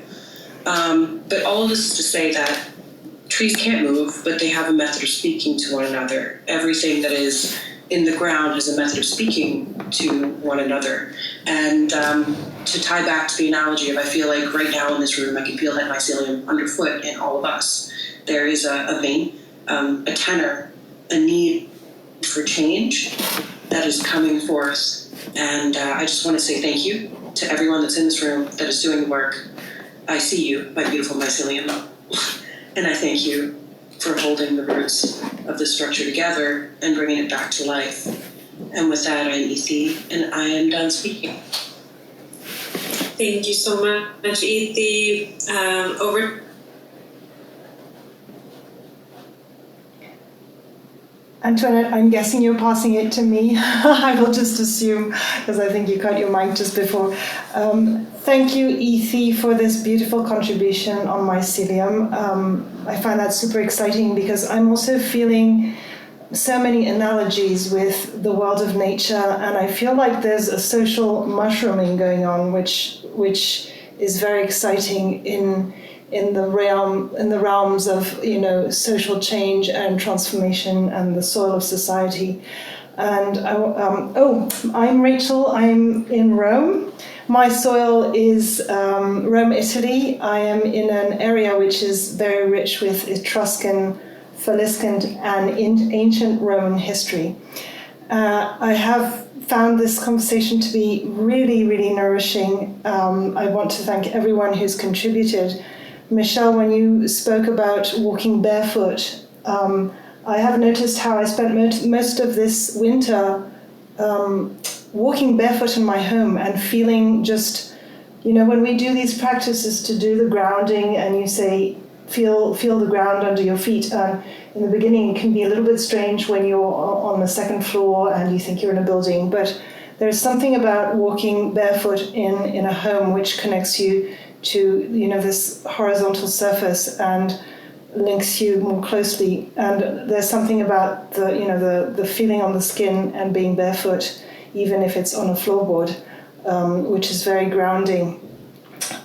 But all of this is to say that trees can't move, but they have a method of speaking to one another. Everything that is in the ground has a method of speaking to one another. And to tie back to the analogy of, I feel like right now in this room, I can feel that mycelium underfoot in all of us. There is a vein, a tenor, a need for change that is coming forth. And I just want to say thank you to everyone that's in this room that is doing the work. I see you, my beautiful mycelium. And I thank you for holding the roots of the structure together and bringing it back to life. And with that, I'm Ethi, and I am done speaking. Thank you so much, Ethi. Over. Antoinette, I'm guessing you're passing it to me. I will just assume, because I think you cut your mic just before. Thank you, Ethi, for this beautiful contribution on mycelium. I find that super exciting because I'm also feeling so many analogies with the world of nature, and I feel like there's a social mushrooming going on, which is very exciting in the realms of social change and transformation and the soil of society. And I'm Rachel. I'm in Rome. My soil is Rome, Italy. I am in an area which is very rich with Etruscan, Faliscan, and ancient Roman history. I have found this conversation to be really, really nourishing. I want to thank everyone who's contributed. Michelle, when you spoke about walking barefoot, I have noticed how I spent most of this winter walking barefoot in my home and feeling just, when we do these practices to do the grounding and you say, feel the ground under your feet. In the beginning, it can be a little bit strange when you're on the second floor and you think you're in a building, but there's something about walking barefoot in a home which connects you to this horizontal surface and links you more closely. And there's something about the feeling on the skin and being barefoot, even if it's on a floorboard, which is very grounding.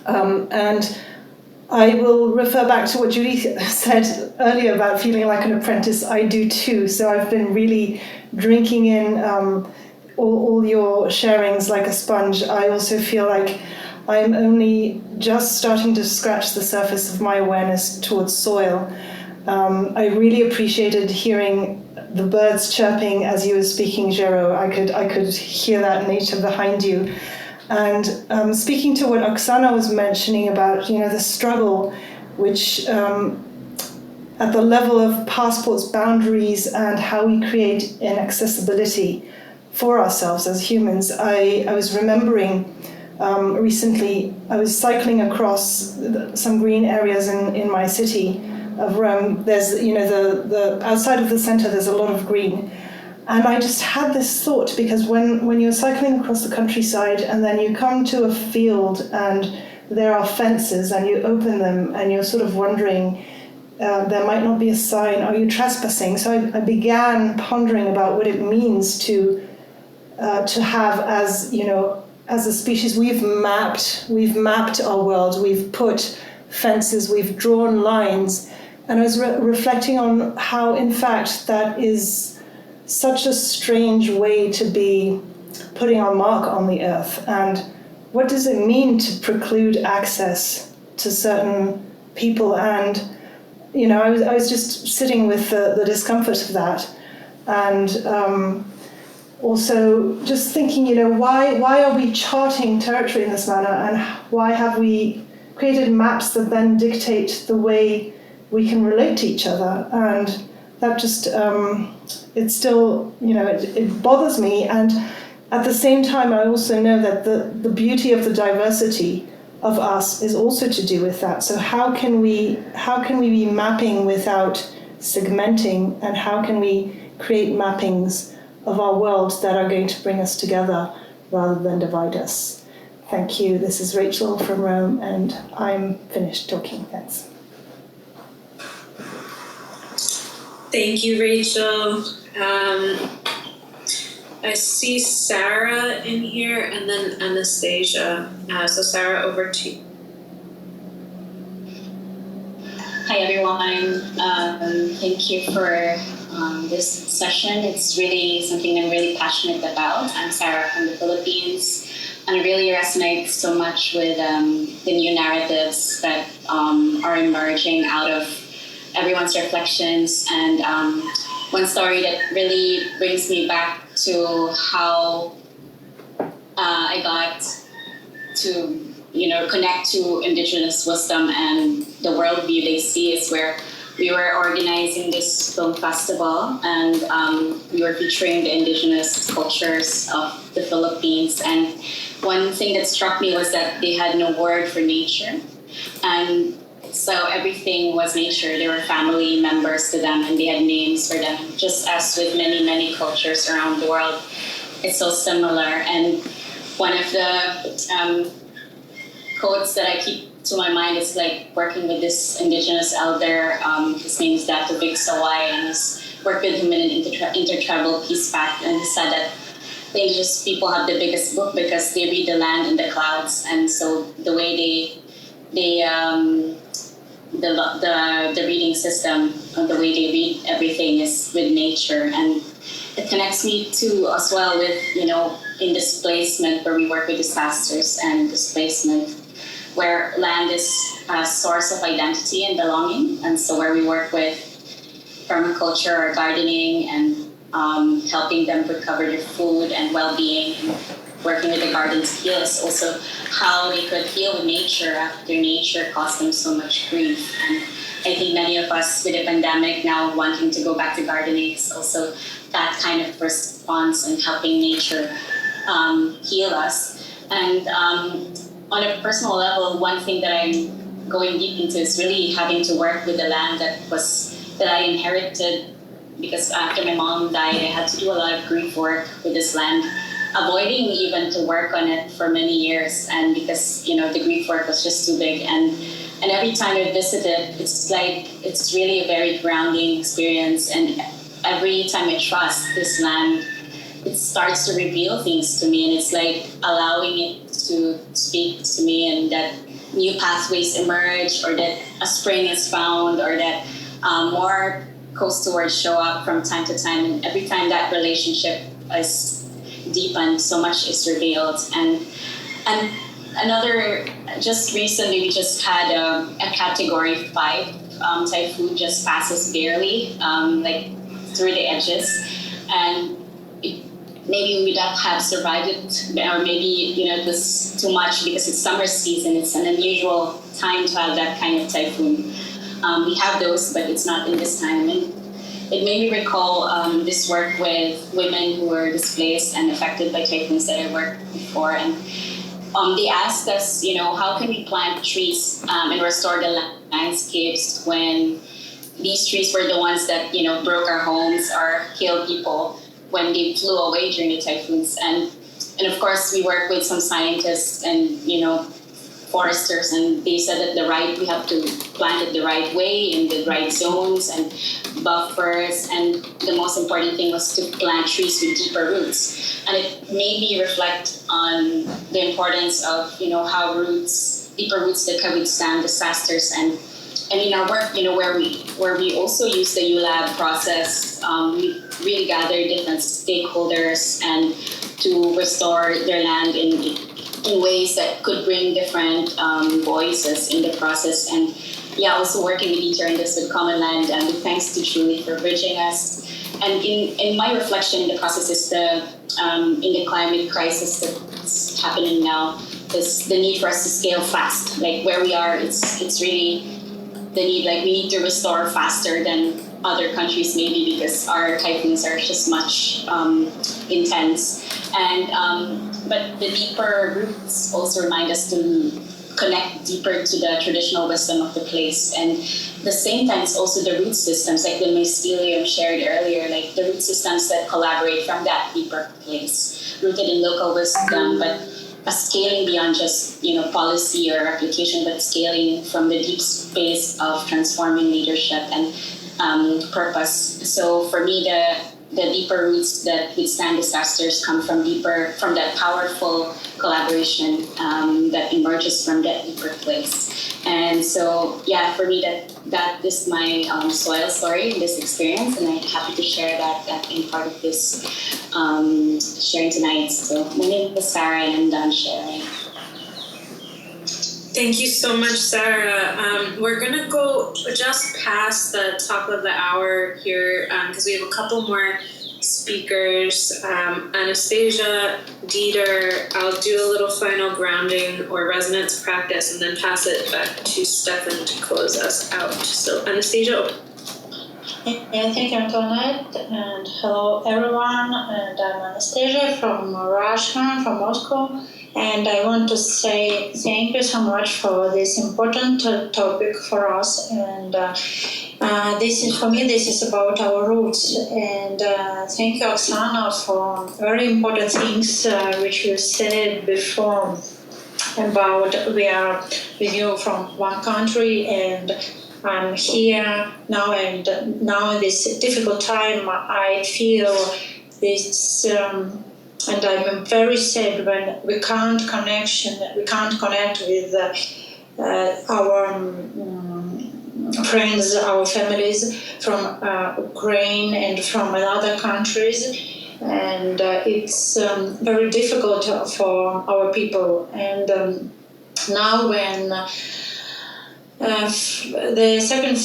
And I will refer back to what Judy said earlier about feeling like an apprentice. I do too. So I've been really drinking in all your sharings like a sponge. I also feel like I'm only just starting to scratch the surface of my awareness towards soil. I really appreciated hearing the birds chirping as you were speaking, Jero. I could hear that nature behind you. And speaking to what Oksana was mentioning about, the struggle, which at the level of passports, boundaries, and how we create inaccessibility for ourselves as humans, I was remembering recently, I was cycling across some green areas in my city of Rome. There's, the outside of the center, there's a lot of green. And I just had this thought, because when you're cycling across the countryside and then you come to a field and there are fences and you open them and you're sort of wondering, there might not be a sign, are you trespassing? So I began pondering about what it means to have, as a species, we've mapped our world, we've put fences, we've drawn lines. And I was reflecting on how, in fact, that is such a strange way to be putting our mark on the earth. And what does it mean to preclude access to certain people? And, I was just sitting with the discomfort of that. And also just thinking, why are we charting territory in this manner, and why have we created maps that then dictate the way we can relate to each other? And that just, it's still, it bothers me. And at the same time, I also know that the beauty of the diversity of us is also to do with that. So how can we be mapping without segmenting, and how can we create mappings of our world that are going to bring us together rather than divide us? Thank you. This is Rachel from Rome, and I'm finished talking. Thanks. Thank you, Rachel. I see Sarah in here, and then Anastasia. So Sarah, over to you. Hi everyone. Thank you for this session. It's really something I'm really passionate about. I'm Sarah from the Philippines, and I really resonate so much with the new narratives that are emerging out of everyone's reflections. And one story that really brings me back to how I got to connect to Indigenous wisdom and the worldview they see is where we were organizing this film festival, and we were featuring the Indigenous cultures of the Philippines. And one thing that struck me was that they had no word for nature. And so everything was nature. There were family members to them, and they had names for them, just as with many, many cultures around the world. It's so similar. And one of the quotes that I keep to my mind is like working with this Indigenous elder. His name is Totok, and he's worked with him in an intertribal peace pact. And he said that the Indigenous people have the biggest book because they read the land and the clouds. And so the way the reading system, the way they read everything is with nature. And it connects me to as well with, in displacement, where we work with disasters and displacement, where land is a source of identity and belonging. And so where we work with permaculture or gardening and helping them recover their food and well-being, and working with the garden to heal is also how they could heal with nature after nature caused them so much grief. And I think many of us with the pandemic now wanting to go back to gardening is also that kind of response and helping nature heal us. And on a personal level, one thing that I'm going deep into is really having to work with the land that I inherited, because after my mom died, I had to do a lot of grief work with this land, avoiding even to work on it for many years, and because the grief work was just too big. And every time I visited, it's really a very grounding experience. And every time I trust this land, it starts to reveal things to me, and it's like allowing it to speak to me, and that new pathways emerge, or that a spring is found, or that more coastal words show up from time to time. And every time that relationship is deepened, so much is revealed. And another, just recently we just had a category 5 typhoon just passes barely, like through the edges, and maybe we would not have survived it, or maybe it was too much because it's summer season. It's an unusual time to have that kind of typhoon. We have those, but it's not in this time. And it made me recall this work with women who were displaced and affected by typhoons that I worked before. And they asked us, how can we plant trees and restore the landscapes when these trees were the ones that, broke our homes or killed people when they flew away during the typhoons. And of course, we work with some scientists and, foresters, and they said that we have to plant it the right way in the right zones and buffers. And the most important thing was to plant trees with deeper roots. And it made me reflect on the importance of, how deeper roots that can withstand disasters. And in our work, where we also use the ULAB process, we really gather different stakeholders and to restore their land in ways that could bring different voices in the process. And also working with Eater and this with Common Land, and thanks to Julie for bridging us. and in my reflection in the process is in the climate crisis that's happening now, is the need for us to scale fast. Like where we are, it's really the need, like we need to restore faster than other countries maybe, because our typhoons are just much intense. And but the deeper roots also remind us to connect deeper to the traditional wisdom of the place. And at the same time, it's also the root systems, like the mycelium shared earlier, like the root systems that collaborate from that deeper place, rooted in local wisdom, but a scaling beyond just, you know, policy or application, but scaling from the deep space of transforming leadership and purpose. So for me, the deeper roots that withstand disasters come from that powerful collaboration that emerges from that deeper place. And so, yeah, for me, that is my soil story, this experience, and I'm happy to share that in part of this sharing tonight. So my name is Sarah, and I'm done sharing. Thank you so much, Sarah. We're going to go just past the top of the hour here because we have a couple more speakers. Anastasia, Dieter, I'll do a little final grounding or resonance practice and then pass it back to Stefan to close us out. So Anastasia. Yeah, thank you, Antoinette, and hello everyone. And I'm Anastasia from Russia, from Moscow. And I want to say thank you so much for this important topic for us. And this is, for me, this is about our roots. And thank you, Oksana, for very important things which you said before about we are with you from one country, and I'm here now, and now in this difficult time I feel this and I'm very sad when we can't connect with our friends, our families from Ukraine and from other countries, and it's very difficult for our people. And now when the second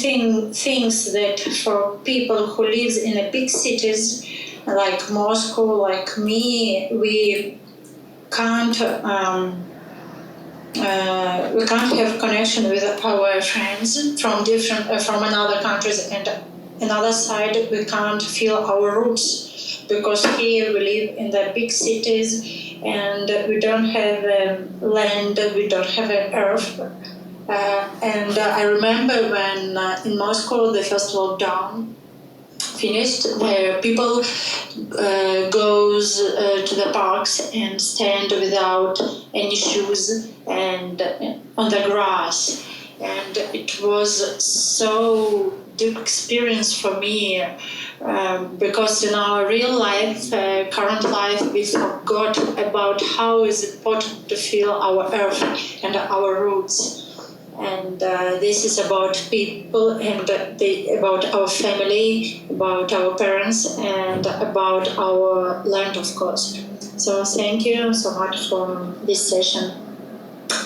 things that for people who lives in the big cities like Moscow, like me, we can't have connection with our friends from another countries, and another side we can't feel our roots, because here we live in the big cities and we don't have land, we don't have an earth. And I remember when in Moscow the first lockdown finished, people goes to the parks and stand without any shoes and on the grass, and it was so deep experience for me because in our real life, current life, we forgot about how is important to feel our earth and our roots. And this is about people and about our family, about our parents, and about our land, of course. So thank you so much for this session.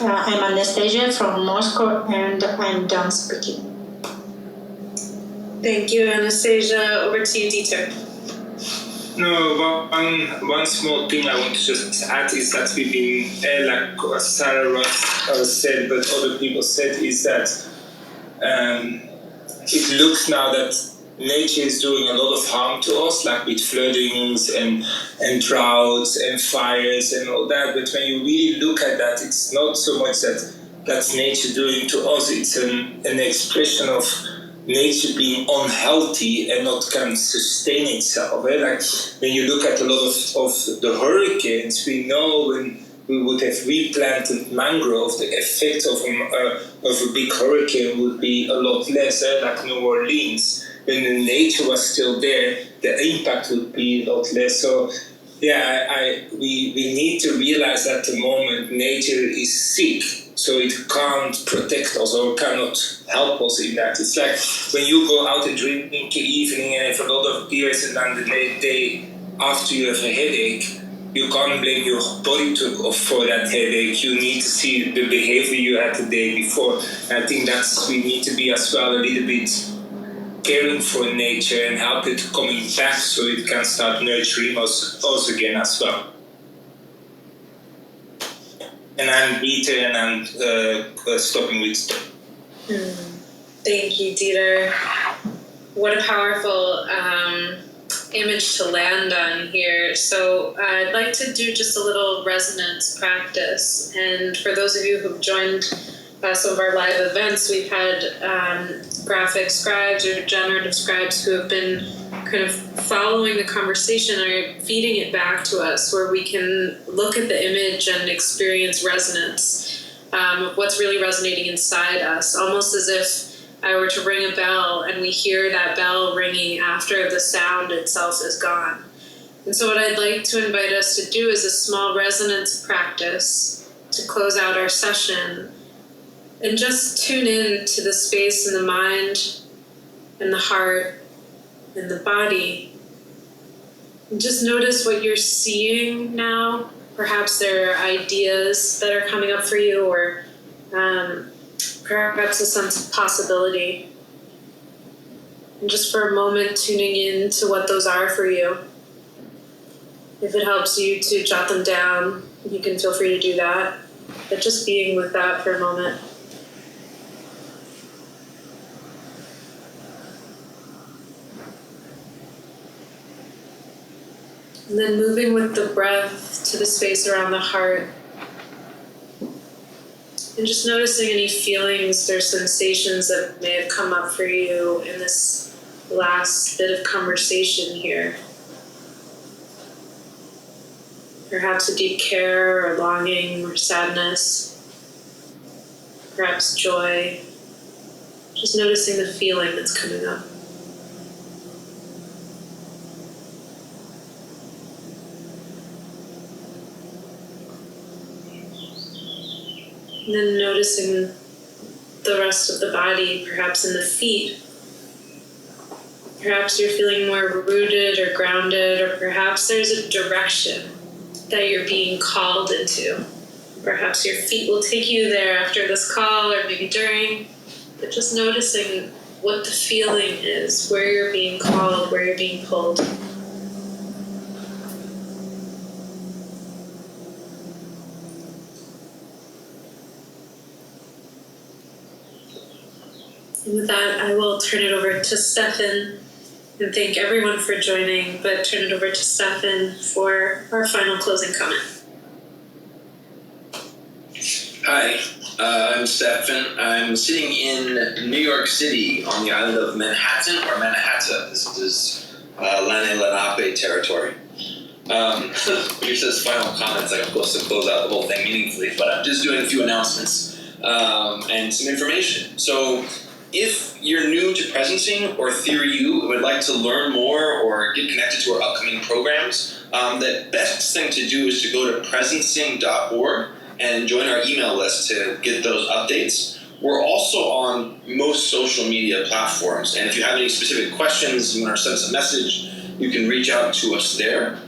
I'm Anastasia from Moscow, and I'm done speaking. Thank you, Anastasia. Over to you, Dieter. No, one small thing I want to just add is that we've been, like Sarah Ross said, but other people said, is that it looks now that nature is doing a lot of harm to us, like with floodings and droughts and fires and all that. But when you really look at that, it's not so much that that's nature doing to us. It's an expression of nature being unhealthy and not can sustain itself. Eh? Like when you look at a lot of the hurricanes, we know when we would have replanted mangrove, the effect of a big hurricane would be a lot less. Like New Orleans, when the nature was still there, the impact would be a lot less. So yeah, we need to realize at the moment nature is sick, so it can't protect us or cannot help us in that. It's like when you go out and drink in the evening and have a lot of beers, and then the day after you have a headache, you can't blame your body for that headache. You need to see the behavior you had the day before. And I think we need to be as well a little bit caring for nature and help it coming back so it can start nurturing us again as well. And I'm Dieter, and I'm stopping with Stefan. Thank you, Dieter. What a powerful image to land on here. So I'd like to do just a little resonance practice. And for those of you who've joined some of our live events, we've had graphic scribes or generative scribes who have been kind of following the conversation or feeding it back to us, where we can look at the image and experience resonance of what's really resonating inside us, almost as if I were to ring a bell and we hear that bell ringing after the sound itself is gone. And so what I'd like to invite us to do is a small resonance practice to close out our session, and just tune in to the space in the mind and the heart and the body. And just notice what you're seeing now. Perhaps there are ideas that are coming up for you, or perhaps a sense of possibility. And just for a moment, tuning in to what those are for you. If it helps you to jot them down, you can feel free to do that. But just being with that for a moment. And then moving with the breath to the space around the heart. And just noticing any feelings or sensations that may have come up for you in this last bit of conversation here. Perhaps a deep care or longing or sadness. Perhaps joy. Just noticing the feeling that's coming up. And then noticing the rest of the body, perhaps in the feet. Perhaps you're feeling more rooted or grounded, or perhaps there's a direction that you're being called into. Perhaps your feet will take you there after this call, or maybe during, but just noticing what the feeling is, where you're being called, where you're being pulled. And with that, I will turn it over to Stefan, and thank everyone for joining, but turn it over to Stefan for our final closing comment. Hi, I'm Stefan. I'm sitting in New York City on the island of Manhattan, or Manhattan. This is Lene Lenape territory. Which says final comments, like I'm supposed to close out the whole thing meaningfully, but I'm just doing a few announcements and some information. So if you're new to presencing or Theory U and would like to learn more or get connected to our upcoming programs, the best thing to do is to go to presencing.org and join our email list to get those updates. We're also on most social media platforms, and if you have any specific questions, you want to send us a message, you can reach out to us there.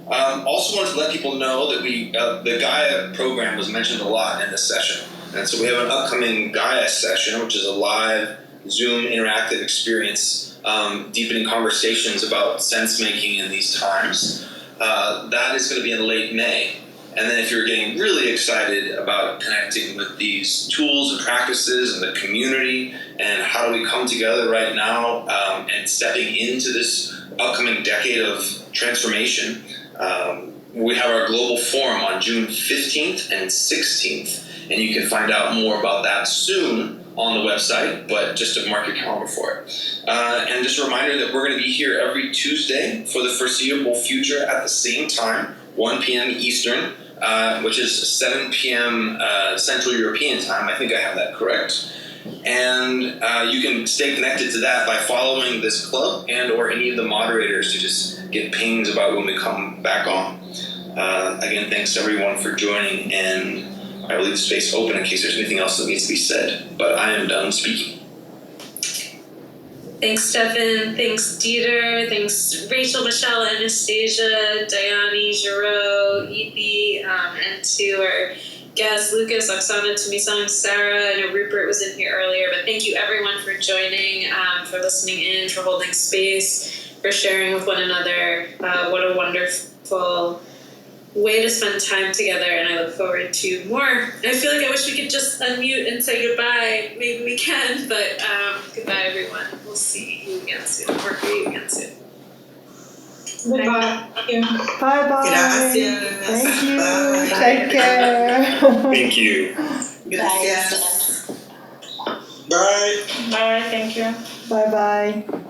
Also wanted to let people know that the Gaia program was mentioned a lot in this session. And so we have an upcoming Gaia session, which is a live Zoom interactive experience, deepening conversations about sense-making in these times. That is going to be in late May. And then if you're getting really excited about connecting with these tools and practices and the community and how do we come together right now and stepping into this upcoming decade of transformation, we have our global forum on June 15th and 16th. And you can find out more about that soon on the website, but just to mark your calendar for it. And just a reminder that we're going to be here every Tuesday for the foreseeable future at the same time, 1 p.m. Eastern, which is 7 p.m. Central European time. I think I have that correct. And you can stay connected to that by following this club and or any of the moderators to just get pings about when we come back on. Again, thanks to everyone for joining, and I will leave the space open in case there's anything else that needs to be said, but I am done speaking. Thanks, Stefan. Thanks, Dieter. Thanks, Rachel, Michelle, Anastasia, Diane, Giro, Epi, and to our guests, Lucas, Oksana, Tumisang, Sarah. I know Rupert was in here earlier, but thank you everyone for joining, for listening in, for holding space, for sharing with one another. What a wonderful way to spend time together, and I look forward to more. I feel like I wish we could just unmute and say goodbye. Maybe we can, but goodbye everyone. We'll see you again soon, or hear you again soon. Goodbye. Bye bye. Gracias. Thank you. Bye. Take care. Thank you. Gracias. Bye. Bye, thank you. Bye bye.